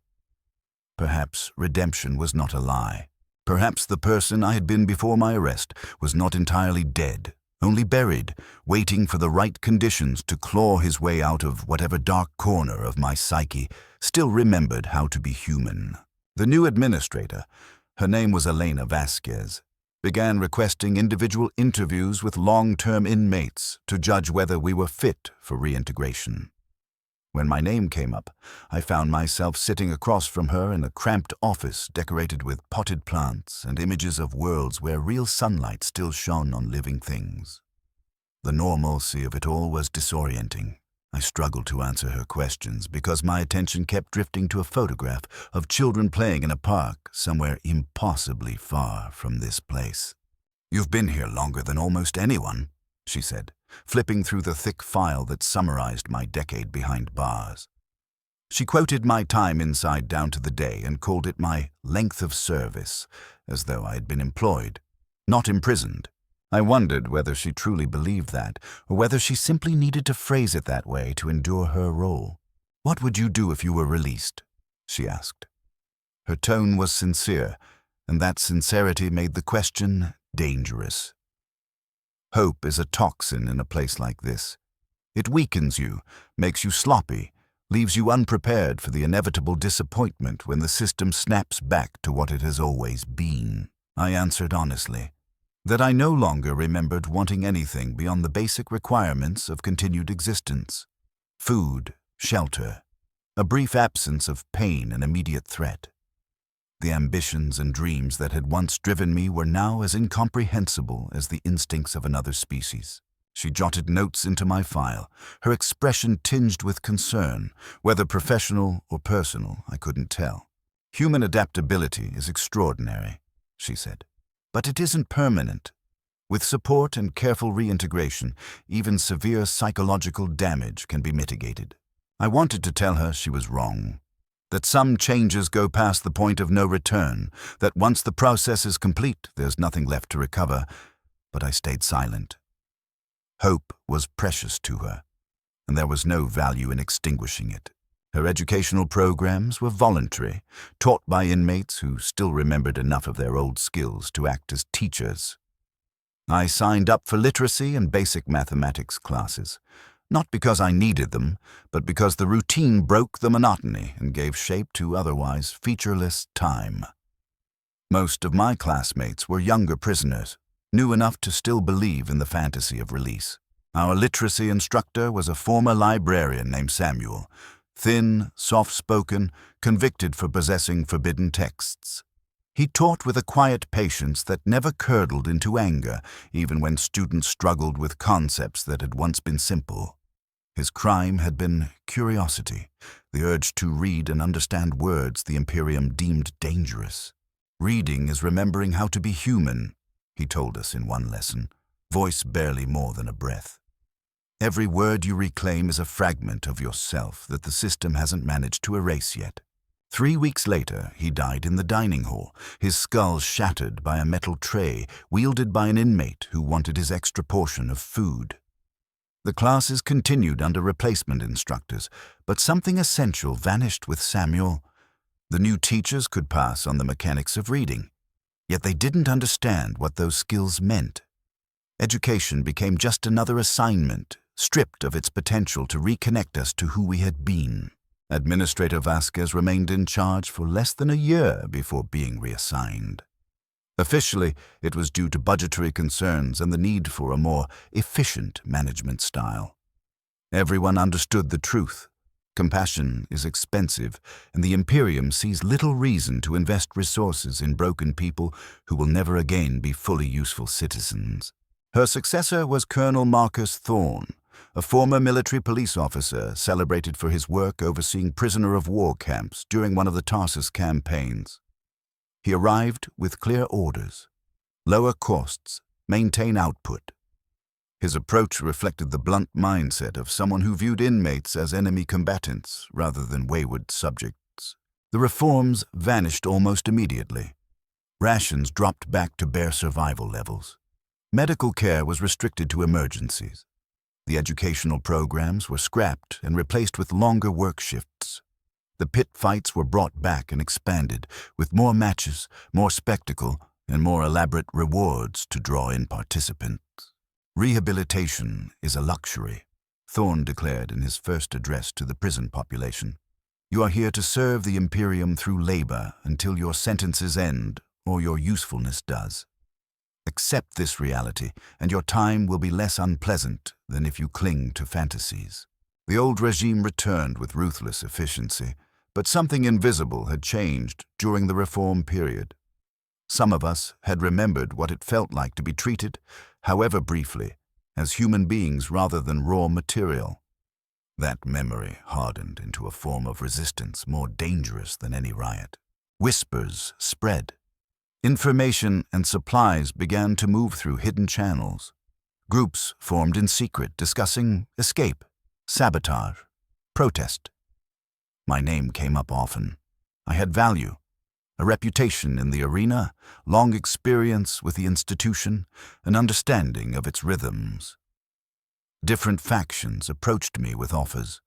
Perhaps redemption was not a lie. Perhaps the person I had been before my arrest was not entirely dead, only buried, waiting for the right conditions to claw his way out of whatever dark corner of my psyche still remembered how to be human. The new administrator, her name was Elena Vasquez, began requesting individual interviews with long-term inmates to judge whether we were fit for reintegration. When my name came up, I found myself sitting across from her in a cramped office decorated with potted plants and images of worlds where real sunlight still shone on living things. The normalcy of it all was disorienting. I struggled to answer her questions because my attention kept drifting to a photograph of children playing in a park somewhere impossibly far from this place. "You've been here longer than almost anyone," she said, flipping through the thick file that summarized my decade behind bars. She quoted my time inside down to the day and called it my length of service, as though I had been employed, not imprisoned. I wondered whether she truly believed that, or whether she simply needed to phrase it that way to endure her role. "What would you do if you were released?" she asked. Her tone was sincere, and that sincerity made the question dangerous. Hope is a toxin in a place like this. It weakens you, makes you sloppy, leaves you unprepared for the inevitable disappointment when the system snaps back to what it has always been. I answered honestly that I no longer remembered wanting anything beyond the basic requirements of continued existence: food, shelter, a brief absence of pain and immediate threat. The ambitions and dreams that had once driven me were now as incomprehensible as the instincts of another species. She jotted notes into my file, her expression tinged with concern, whether professional or personal, I couldn't tell. "Human adaptability is extraordinary," she said, "but it isn't permanent. With support and careful reintegration, even severe psychological damage can be mitigated." I wanted to tell her she was wrong, that some changes go past the point of no return, that once the process is complete, there's nothing left to recover, but I stayed silent. Hope was precious to her, and there was no value in extinguishing it. Her educational programs were voluntary, taught by inmates who still remembered enough of their old skills to act as teachers. I signed up for literacy and basic mathematics classes, not because I needed them, but because the routine broke the monotony and gave shape to otherwise featureless time. Most of my classmates were younger prisoners, new enough to still believe in the fantasy of release. Our literacy instructor was a former librarian named Samuel, thin, soft-spoken, convicted for possessing forbidden texts. He taught with a quiet patience that never curdled into anger, even when students struggled with concepts that had once been simple. His crime had been curiosity, the urge to read and understand words the Imperium deemed dangerous. "Reading is remembering how to be human," he told us in one lesson, voice barely more than a breath. "Every word you reclaim is a fragment of yourself that the system hasn't managed to erase yet." 3 weeks later, he died in the dining hall, his skull shattered by a metal tray wielded by an inmate who wanted his extra portion of food. The classes continued under replacement instructors, but something essential vanished with Samuel. The new teachers could pass on the mechanics of reading, yet they didn't understand what those skills meant. Education became just another assignment, stripped of its potential to reconnect us to who we had been. Administrator Vasquez remained in charge for less than a year before being reassigned. Officially, it was due to budgetary concerns and the need for a more efficient management style. Everyone understood the truth. Compassion is expensive, and the Imperium sees little reason to invest resources in broken people who will never again be fully useful citizens. Her successor was Colonel Marcus Thorne, a former military police officer celebrated for his work overseeing prisoner of war camps during one of the Tarsus campaigns. He arrived with clear orders: lower costs, maintain output. His approach reflected the blunt mindset of someone who viewed inmates as enemy combatants rather than wayward subjects. The reforms vanished almost immediately. Rations dropped back to bare survival levels. Medical care was restricted to emergencies. The educational programs were scrapped and replaced with longer work shifts. The pit fights were brought back and expanded, with more matches, more spectacle, and more elaborate rewards to draw in participants. "Rehabilitation is a luxury," Thorne declared in his first address to the prison population. "You are here to serve the Imperium through labor until your sentences end or your usefulness does. Accept this reality, and your time will be less unpleasant than if you cling to fantasies." The old regime returned with ruthless efficiency, but something invisible had changed during the reform period. Some of us had remembered what it felt like to be treated, however briefly, as human beings rather than raw material. That memory hardened into a form of resistance more dangerous than any riot. Whispers spread. Information and supplies began to move through hidden channels. Groups formed in secret, discussing escape, sabotage, protest. My name came up often. I had value, a reputation in the arena, long experience with the institution, an understanding of its rhythms. Different factions approached me with offers.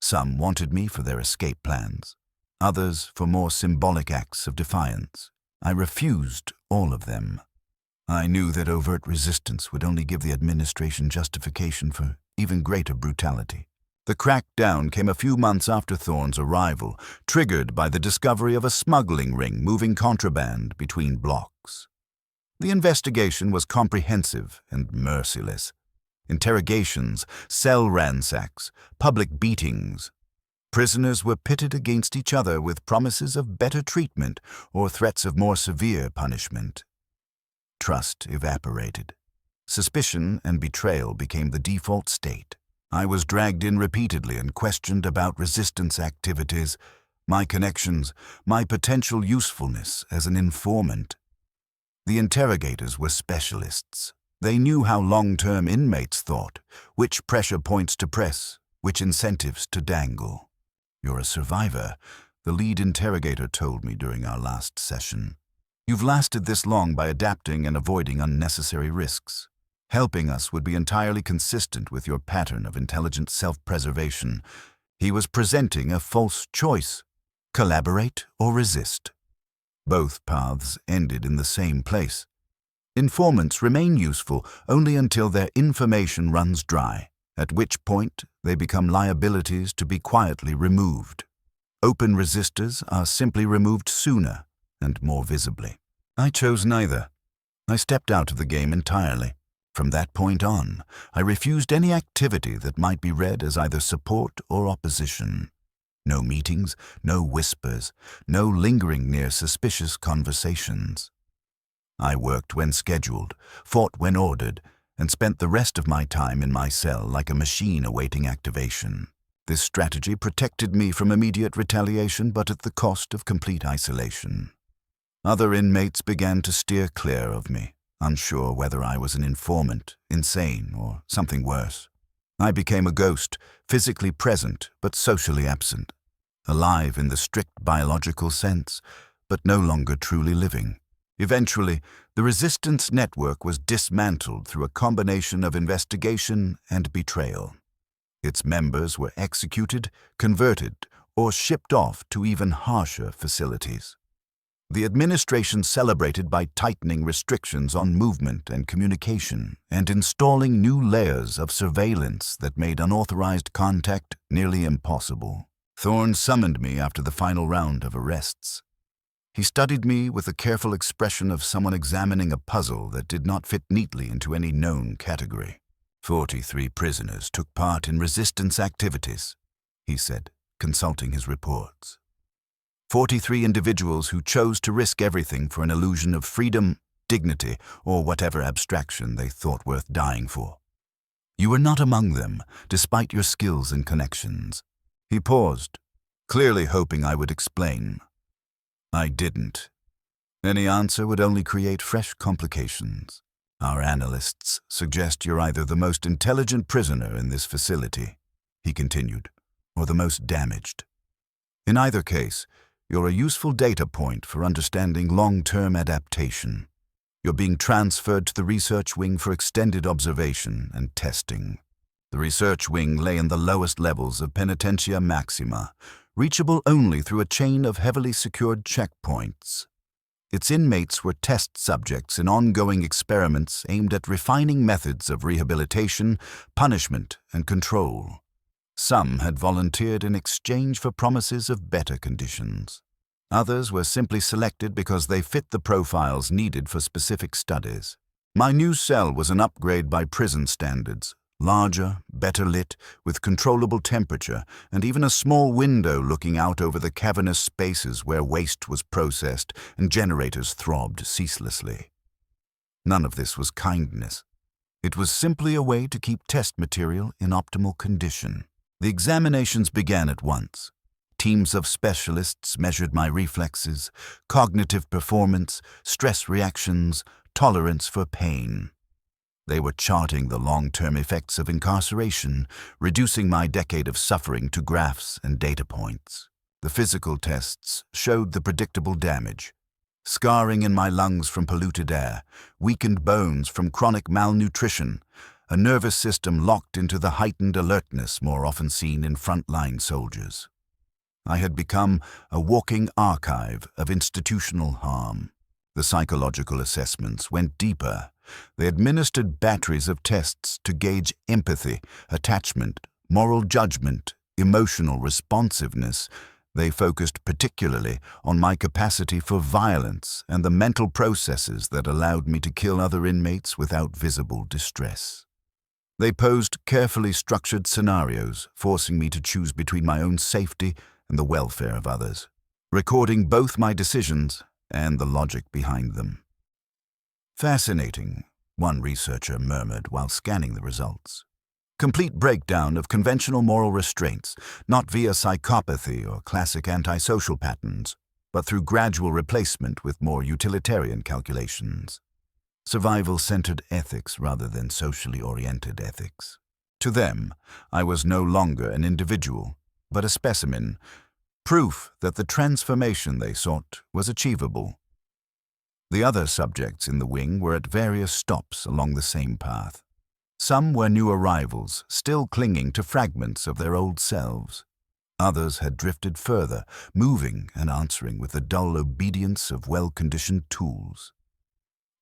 Some wanted me for their escape plans, others for more symbolic acts of defiance. I refused all of them. I knew that overt resistance would only give the administration justification for even greater brutality. The crackdown came a few months after Thorne's arrival, triggered by the discovery of a smuggling ring moving contraband between blocks. The investigation was comprehensive and merciless. Interrogations, cell ransacks, public beatings. Prisoners were pitted against each other with promises of better treatment or threats of more severe punishment. Trust evaporated. Suspicion and betrayal became the default state. I was dragged in repeatedly and questioned about resistance activities, my connections, my potential usefulness as an informant. The interrogators were specialists. They knew how long-term inmates thought, which pressure points to press, which incentives to dangle. "You're a survivor," the lead interrogator told me during our last session. "You've lasted this long by adapting and avoiding unnecessary risks. Helping us would be entirely consistent with your pattern of intelligent self-preservation." He was presenting a false choice: collaborate or resist. Both paths ended in the same place. Informants remain useful only until their information runs dry, at which point they become liabilities to be quietly removed. Open resistors are simply removed sooner and more visibly. I chose neither. I stepped out of the game entirely. From that point on, I refused any activity that might be read as either support or opposition. No meetings, no whispers, no lingering near suspicious conversations. I worked when scheduled, fought when ordered, and spent the rest of my time in my cell like a machine awaiting activation. This strategy protected me from immediate retaliation, but at the cost of complete isolation. Other inmates began to steer clear of me, unsure whether I was an informant, insane, or something worse. I became a ghost, physically present but socially absent, alive in the strict biological sense, but no longer truly living. Eventually, the resistance network was dismantled through a combination of investigation and betrayal. Its members were executed, converted, or shipped off to even harsher facilities. The administration celebrated by tightening restrictions on movement and communication and installing new layers of surveillance that made unauthorized contact nearly impossible. Thorne summoned me after the final round of arrests. He studied me with the careful expression of someone examining a puzzle that did not fit neatly into any known category. 43 prisoners took part in resistance activities, he said, consulting his reports. 43 individuals who chose to risk everything for an illusion of freedom, dignity, or whatever abstraction they thought worth dying for. You were not among them, despite your skills and connections. He paused, clearly hoping I would explain. I didn't. Any answer would only create fresh complications. Our analysts suggest you're either the most intelligent prisoner in this facility, he continued, or the most damaged. In either case, you're a useful data point for understanding long-term adaptation. You're being transferred to the research wing for extended observation and testing. The research wing lay in the lowest levels of Penitentia Maxima, reachable only through a chain of heavily secured checkpoints. Its inmates were test subjects in ongoing experiments aimed at refining methods of rehabilitation, punishment, and control. Some had volunteered in exchange for promises of better conditions. Others were simply selected because they fit the profiles needed for specific studies. My new cell was an upgrade by prison standards, larger, better lit, with controllable temperature, and even a small window looking out over the cavernous spaces where waste was processed and generators throbbed ceaselessly. None of this was kindness. It was simply a way to keep test material in optimal condition. The examinations began at once. Teams of specialists measured my reflexes, cognitive performance, stress reactions, tolerance for pain. They were charting the long-term effects of incarceration, reducing my decade of suffering to graphs and data points. The physical tests showed the predictable damage. Scarring in my lungs from polluted air, weakened bones from chronic malnutrition, a nervous system locked into the heightened alertness more often seen in frontline soldiers. I had become a walking archive of institutional harm. The psychological assessments went deeper. They administered batteries of tests to gauge empathy, attachment, moral judgment, emotional responsiveness. They focused particularly on my capacity for violence and the mental processes that allowed me to kill other inmates without visible distress. They posed carefully structured scenarios, forcing me to choose between my own safety and the welfare of others, recording both my decisions and the logic behind them. Fascinating, one researcher murmured while scanning the results. Complete breakdown of conventional moral restraints, not via psychopathy or classic antisocial patterns, but through gradual replacement with more utilitarian calculations. Survival-centered ethics rather than socially oriented ethics. To them, I was no longer an individual, but a specimen, proof that the transformation they sought was achievable. The other subjects in the wing were at various stops along the same path. Some were new arrivals, still clinging to fragments of their old selves. Others had drifted further, moving and answering with the dull obedience of well-conditioned tools.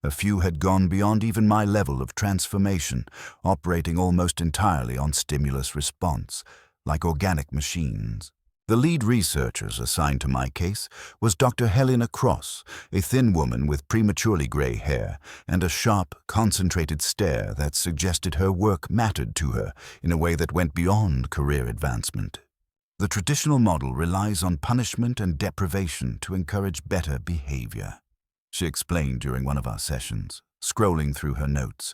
A few had gone beyond even my level of transformation, operating almost entirely on stimulus response, like organic machines. The lead researchers assigned to my case was Dr. Helena Cross, a thin woman with prematurely gray hair and a sharp, concentrated stare that suggested her work mattered to her in a way that went beyond career advancement. The traditional model relies on punishment and deprivation to encourage better behavior, she explained during one of our sessions, scrolling through her notes.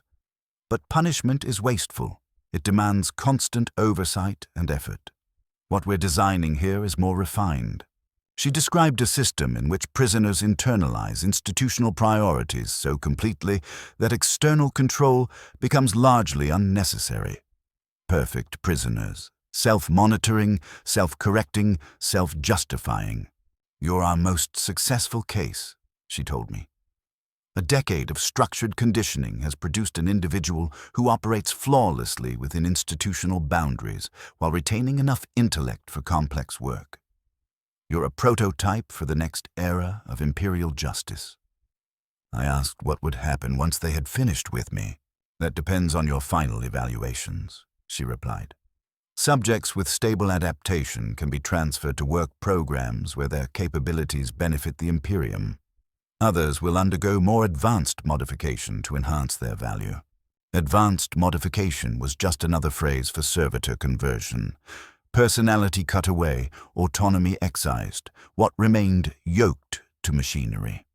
But punishment is wasteful. It demands constant oversight and effort. What we're designing here is more refined. She described a system in which prisoners internalize institutional priorities so completely that external control becomes largely unnecessary. Perfect prisoners. Self-monitoring, self-correcting, self-justifying. You're our most successful case, she told me. A decade of structured conditioning has produced an individual who operates flawlessly within institutional boundaries while retaining enough intellect for complex work. You're a prototype for the next era of Imperial justice. I asked what would happen once they had finished with me. That depends on your final evaluations, she replied. Subjects with stable adaptation can be transferred to work programs where their capabilities benefit the Imperium. Others will undergo more advanced modification to enhance their value. Advanced modification was just another phrase for servitor conversion. Personality cut away, autonomy excised, what remained yoked to machinery.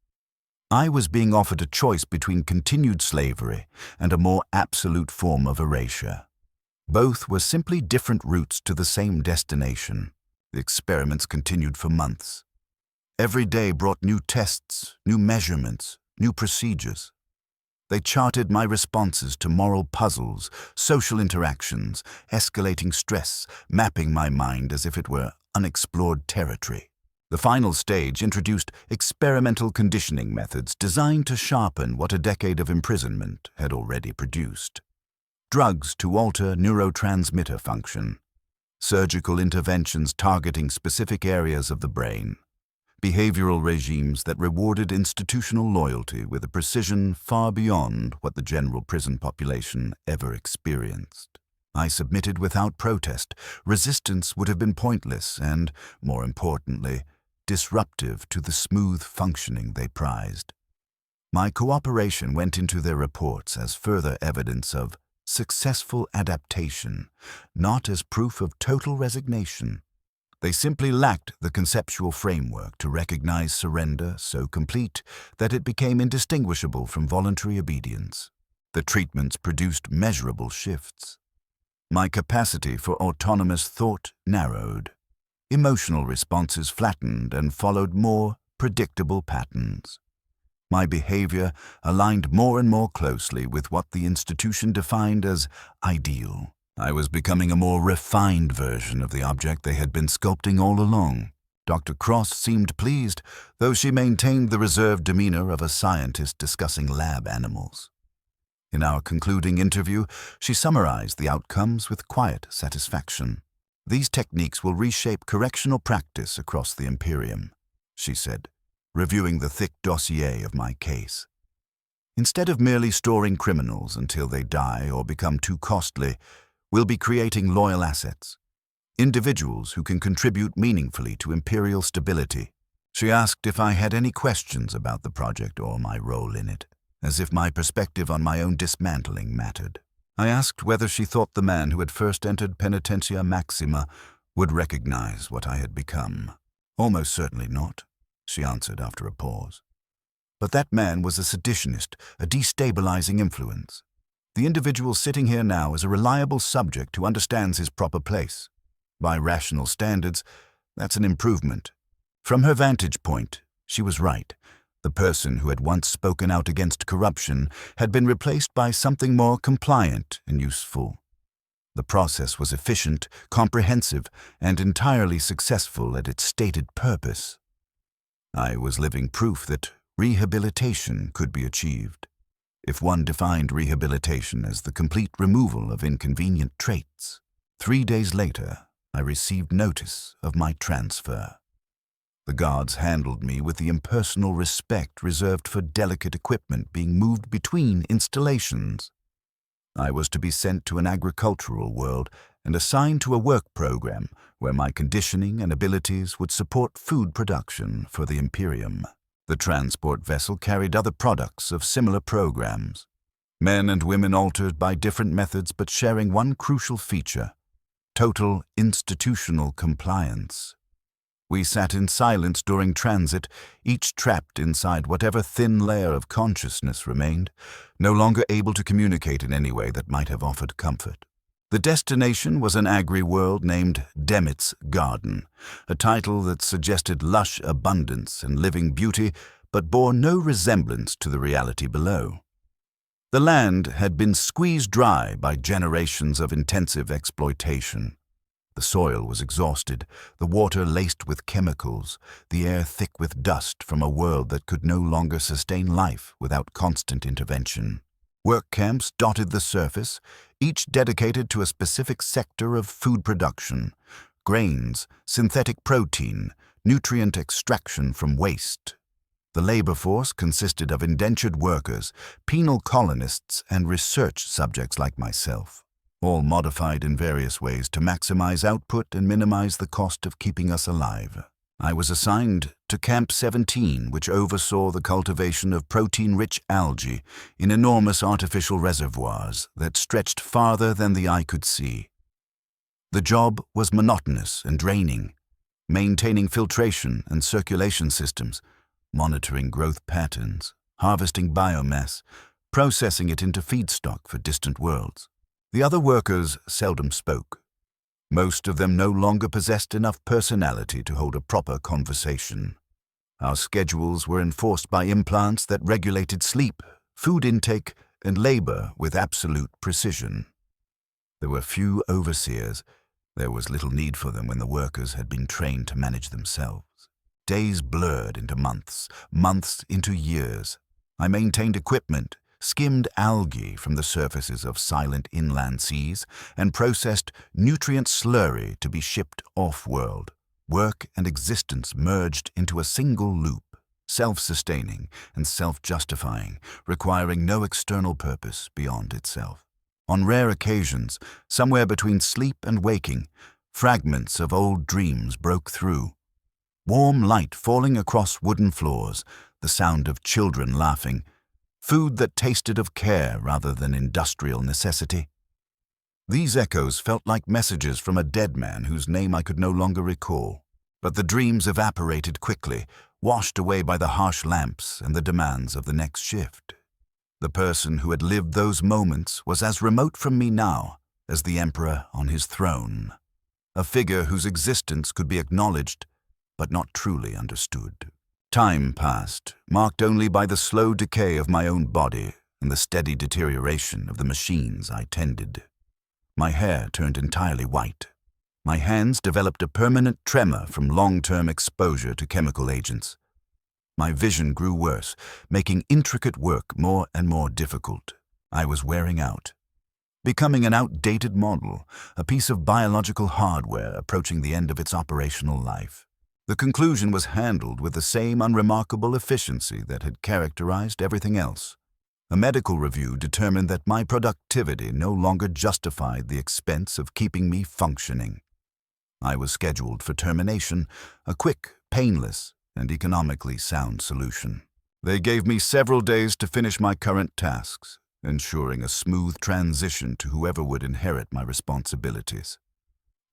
I was being offered a choice between continued slavery and a more absolute form of erasure. Both were simply different routes to the same destination. The experiments continued for months. Every day brought new tests, new measurements, new procedures. They charted my responses to moral puzzles, social interactions, escalating stress, mapping my mind as if it were unexplored territory. The final stage introduced experimental conditioning methods designed to sharpen what a decade of imprisonment had already produced. Drugs to alter neurotransmitter function, surgical interventions targeting specific areas of the brain, behavioral regimes that rewarded institutional loyalty with a precision far beyond what the general prison population ever experienced. I submitted without protest. Resistance would have been pointless and, more importantly, disruptive to the smooth functioning they prized. My cooperation went into their reports as further evidence of successful adaptation, not as proof of total resignation. They simply lacked the conceptual framework to recognize surrender so complete that it became indistinguishable from voluntary obedience. The treatments produced measurable shifts. My capacity for autonomous thought narrowed. Emotional responses flattened and followed more predictable patterns. My behavior aligned more and more closely with what the institution defined as ideal. I was becoming a more refined version of the object they had been sculpting all along. Dr. Cross seemed pleased, though she maintained the reserved demeanor of a scientist discussing lab animals. In our concluding interview, she summarized the outcomes with quiet satisfaction. These techniques will reshape correctional practice across the Imperium, she said, reviewing the thick dossier of my case. Instead of merely storing criminals until they die or become too costly, we'll be creating loyal assets, individuals who can contribute meaningfully to Imperial stability. She asked if I had any questions about the project or my role in it, as if my perspective on my own dismantling mattered. I asked whether she thought the man who had first entered Penitentia Maxima would recognize what I had become. Almost certainly not, she answered after a pause. But that man was a seditionist, a destabilizing influence. The individual sitting here now is a reliable subject who understands his proper place. By rational standards, that's an improvement. From her vantage point, she was right. The person who had once spoken out against corruption had been replaced by something more compliant and useful. The process was efficient, comprehensive, and entirely successful at its stated purpose. I was living proof that rehabilitation could be achieved, if one defined rehabilitation as the complete removal of inconvenient traits. 3 days later, I received notice of my transfer. The guards handled me with the impersonal respect reserved for delicate equipment being moved between installations. I was to be sent to an agricultural world and assigned to a work program where my conditioning and abilities would support food production for the Imperium. The transport vessel carried other products of similar programs. Men and women altered by different methods but sharing one crucial feature: total institutional compliance. We sat in silence during transit, each trapped inside whatever thin layer of consciousness remained, no longer able to communicate in any way that might have offered comfort. The destination was an agri-world named Demet's Garden, a title that suggested lush abundance and living beauty, but bore no resemblance to the reality below. The land had been squeezed dry by generations of intensive exploitation. The soil was exhausted, the water laced with chemicals, the air thick with dust from a world that could no longer sustain life without constant intervention. Work camps dotted the surface, each dedicated to a specific sector of food production: grains, synthetic protein, nutrient extraction from waste. The labor force consisted of indentured workers, penal colonists, and research subjects like myself, all modified in various ways to maximize output and minimize the cost of keeping us alive. I was assigned to Camp 17, which oversaw the cultivation of protein-rich algae in enormous artificial reservoirs that stretched farther than the eye could see. The job was monotonous and draining, maintaining filtration and circulation systems, monitoring growth patterns, harvesting biomass, processing it into feedstock for distant worlds. The other workers seldom spoke. Most of them no longer possessed enough personality to hold a proper conversation. Our schedules were enforced by implants that regulated sleep, food intake, and labor with absolute precision. There were few overseers. There was little need for them when the workers had been trained to manage themselves. Days blurred into months, months into years. I maintained equipment, skimmed algae from the surfaces of silent inland seas, and processed nutrient slurry to be shipped off-world. Work and existence merged into a single loop, self-sustaining and self-justifying, requiring no external purpose beyond itself. On rare occasions, somewhere between sleep and waking, fragments of old dreams broke through. Warm light falling across wooden floors, the sound of children laughing, food that tasted of care rather than industrial necessity. These echoes felt like messages from a dead man whose name I could no longer recall. But the dreams evaporated quickly, washed away by the harsh lamps and the demands of the next shift. The person who had lived those moments was as remote from me now as the emperor on his throne, a figure whose existence could be acknowledged but not truly understood. Time passed, marked only by the slow decay of my own body and the steady deterioration of the machines I tended. My hair turned entirely white. My hands developed a permanent tremor from long-term exposure to chemical agents. My vision grew worse, making intricate work more and more difficult. I was wearing out, becoming an outdated model, a piece of biological hardware approaching the end of its operational life. The conclusion was handled with the same unremarkable efficiency that had characterized everything else. A medical review determined that my productivity no longer justified the expense of keeping me functioning. I was scheduled for termination, a quick, painless, and economically sound solution. They gave me several days to finish my current tasks, ensuring a smooth transition to whoever would inherit my responsibilities.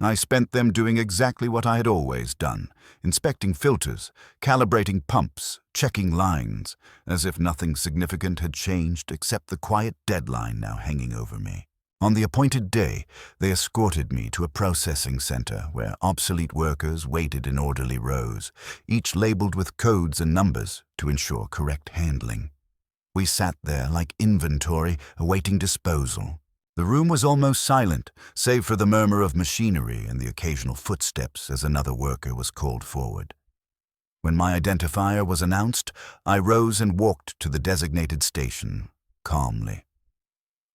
I spent them doing exactly what I had always done, inspecting filters, calibrating pumps, checking lines, as if nothing significant had changed except the quiet deadline now hanging over me. On the appointed day, they escorted me to a processing center where obsolete workers waited in orderly rows, each labeled with codes and numbers to ensure correct handling. We sat there like inventory awaiting disposal. The room was almost silent, save for the murmur of machinery and the occasional footsteps as another worker was called forward. When my identifier was announced, I rose and walked to the designated station, calmly.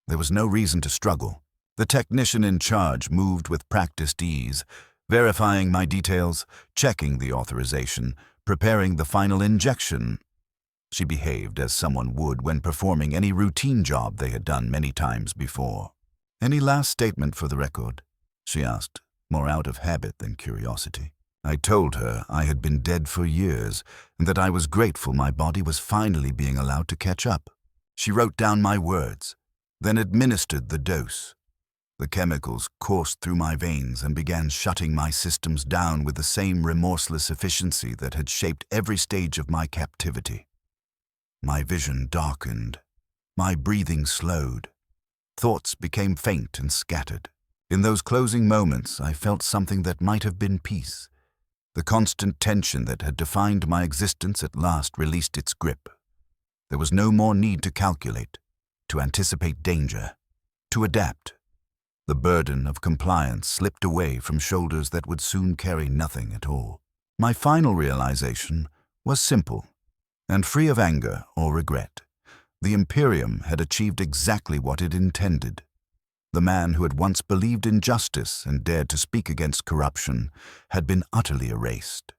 There was no reason to struggle. The technician in charge moved with practiced ease, verifying my details, checking the authorization, preparing the final injection. She behaved as someone would when performing any routine job they had done many times before. "Any last statement for the record?" she asked, more out of habit than curiosity. I told her I had been dead for years and that I was grateful my body was finally being allowed to catch up. She wrote down my words, then administered the dose. The chemicals coursed through my veins and began shutting my systems down with the same remorseless efficiency that had shaped every stage of my captivity. My vision darkened. My breathing slowed. Thoughts became faint and scattered. In those closing moments, I felt something that might have been peace. The constant tension that had defined my existence at last released its grip. There was no more need to calculate, to anticipate danger, to adapt. The burden of compliance slipped away from shoulders that would soon carry nothing at all. My final realization was simple and free of anger or regret. The Imperium had achieved exactly what it intended. The man who had once believed in justice and dared to speak against corruption had been utterly erased.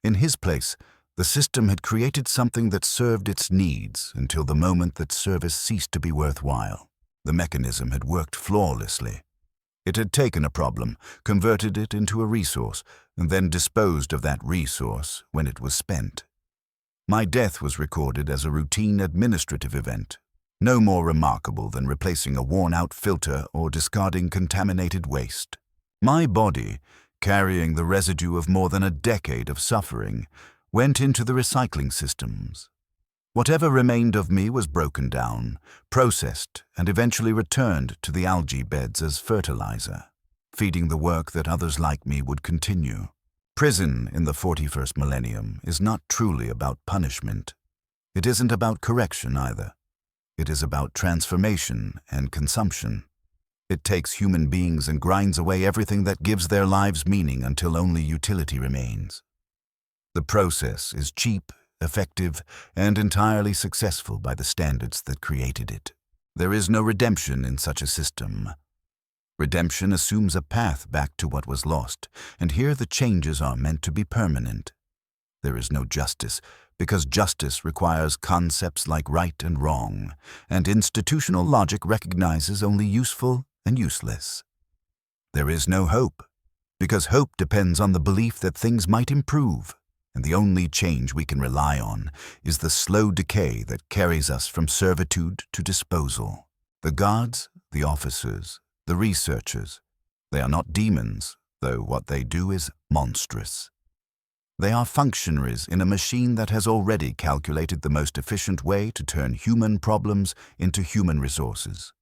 In his place, the system had created something that served its needs until the moment that service ceased to be worthwhile. The mechanism had worked flawlessly. It had taken a problem, converted it into a resource, and then disposed of that resource when it was spent. My death was recorded as a routine administrative event, no more remarkable than replacing a worn-out filter or discarding contaminated waste. My body, carrying the residue of more than a decade of suffering, went into the recycling systems. Whatever remained of me was broken down, processed, and eventually returned to the algae beds as fertilizer, feeding the work that others like me would continue. Prison in the 41st millennium is not truly about punishment. It isn't about correction either. It is about transformation and consumption. It takes human beings and grinds away everything that gives their lives meaning until only utility remains. The process is cheap, effective, and entirely successful by the standards that created it. There is no redemption in such a system. Redemption assumes a path back to what was lost, and here the changes are meant to be permanent. There is no justice, because justice requires concepts like right and wrong, and institutional logic recognizes only useful and useless. There is no hope, because hope depends on the belief that things might improve, and the only change we can rely on is the slow decay that carries us from servitude to disposal. The guards, the officers, the researchers, they are not demons, though what they do is monstrous. They are functionaries in a machine that has already calculated the most efficient way to turn human problems into human resources.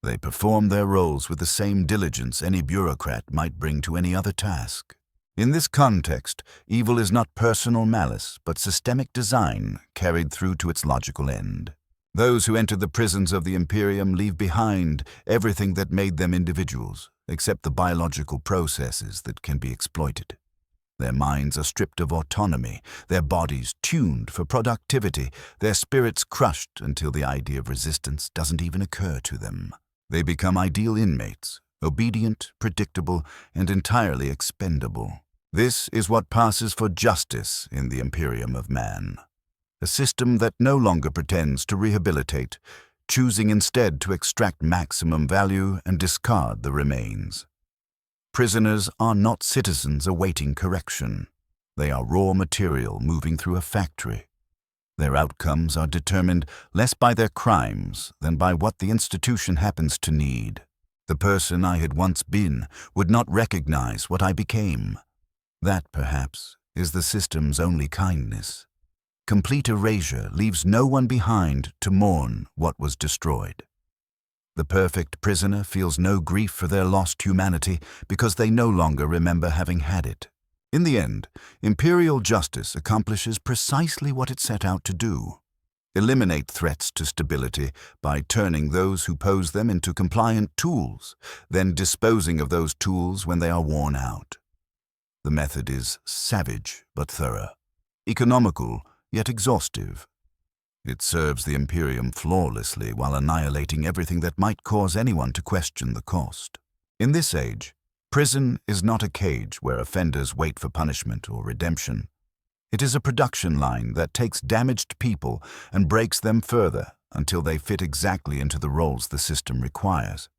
They perform their roles with the same diligence any bureaucrat might bring to any other task. In this context, evil is not personal malice, but systemic design carried through to its logical end. Those who enter the prisons of the Imperium leave behind everything that made them individuals, except the biological processes that can be exploited. Their minds are stripped of autonomy, their bodies tuned for productivity, their spirits crushed until the idea of resistance doesn't even occur to them. They become ideal inmates, obedient, predictable, and entirely expendable. This is what passes for justice in the Imperium of man. A system that no longer pretends to rehabilitate, choosing instead to extract maximum value and discard the remains. Prisoners are not citizens awaiting correction. They are raw material moving through a factory. Their outcomes are determined less by their crimes than by what the institution happens to need. The person I had once been would not recognize what I became. That, perhaps, is the system's only kindness. Complete erasure leaves no one behind to mourn what was destroyed. The perfect prisoner feels no grief for their lost humanity because they no longer remember having had it. In the end, imperial justice accomplishes precisely what it set out to do: eliminate threats to stability by turning those who pose them into compliant tools, then disposing of those tools when they are worn out. The method is savage but thorough, economical yet exhaustive. It serves the Imperium flawlessly while annihilating everything that might cause anyone to question the cost. In this age, prison is not a cage where offenders wait for punishment or redemption. It is a production line that takes damaged people and breaks them further until they fit exactly into the roles the system requires.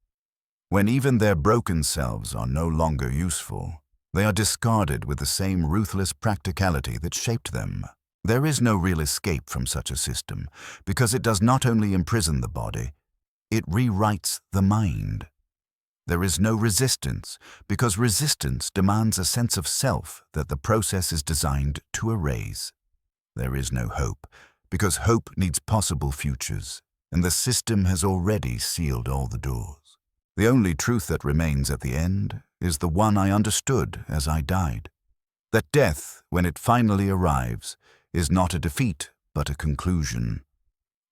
When even their broken selves are no longer useful, they are discarded with the same ruthless practicality that shaped them. There is no real escape from such a system, because it does not only imprison the body, it rewrites the mind. There is no resistance, because resistance demands a sense of self that the process is designed to erase. There is no hope, because hope needs possible futures, and the system has already sealed all the doors. The only truth that remains at the end is the one I understood as I died. That death, when it finally arrives, is not a defeat, but a conclusion.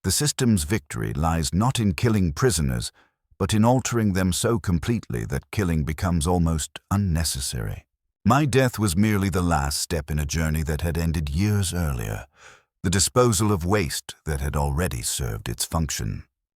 The system's victory lies not in killing prisoners, but in altering them so completely that killing becomes almost unnecessary. My death was merely the last step in a journey that had ended years earlier, the disposal of waste that had already served its function.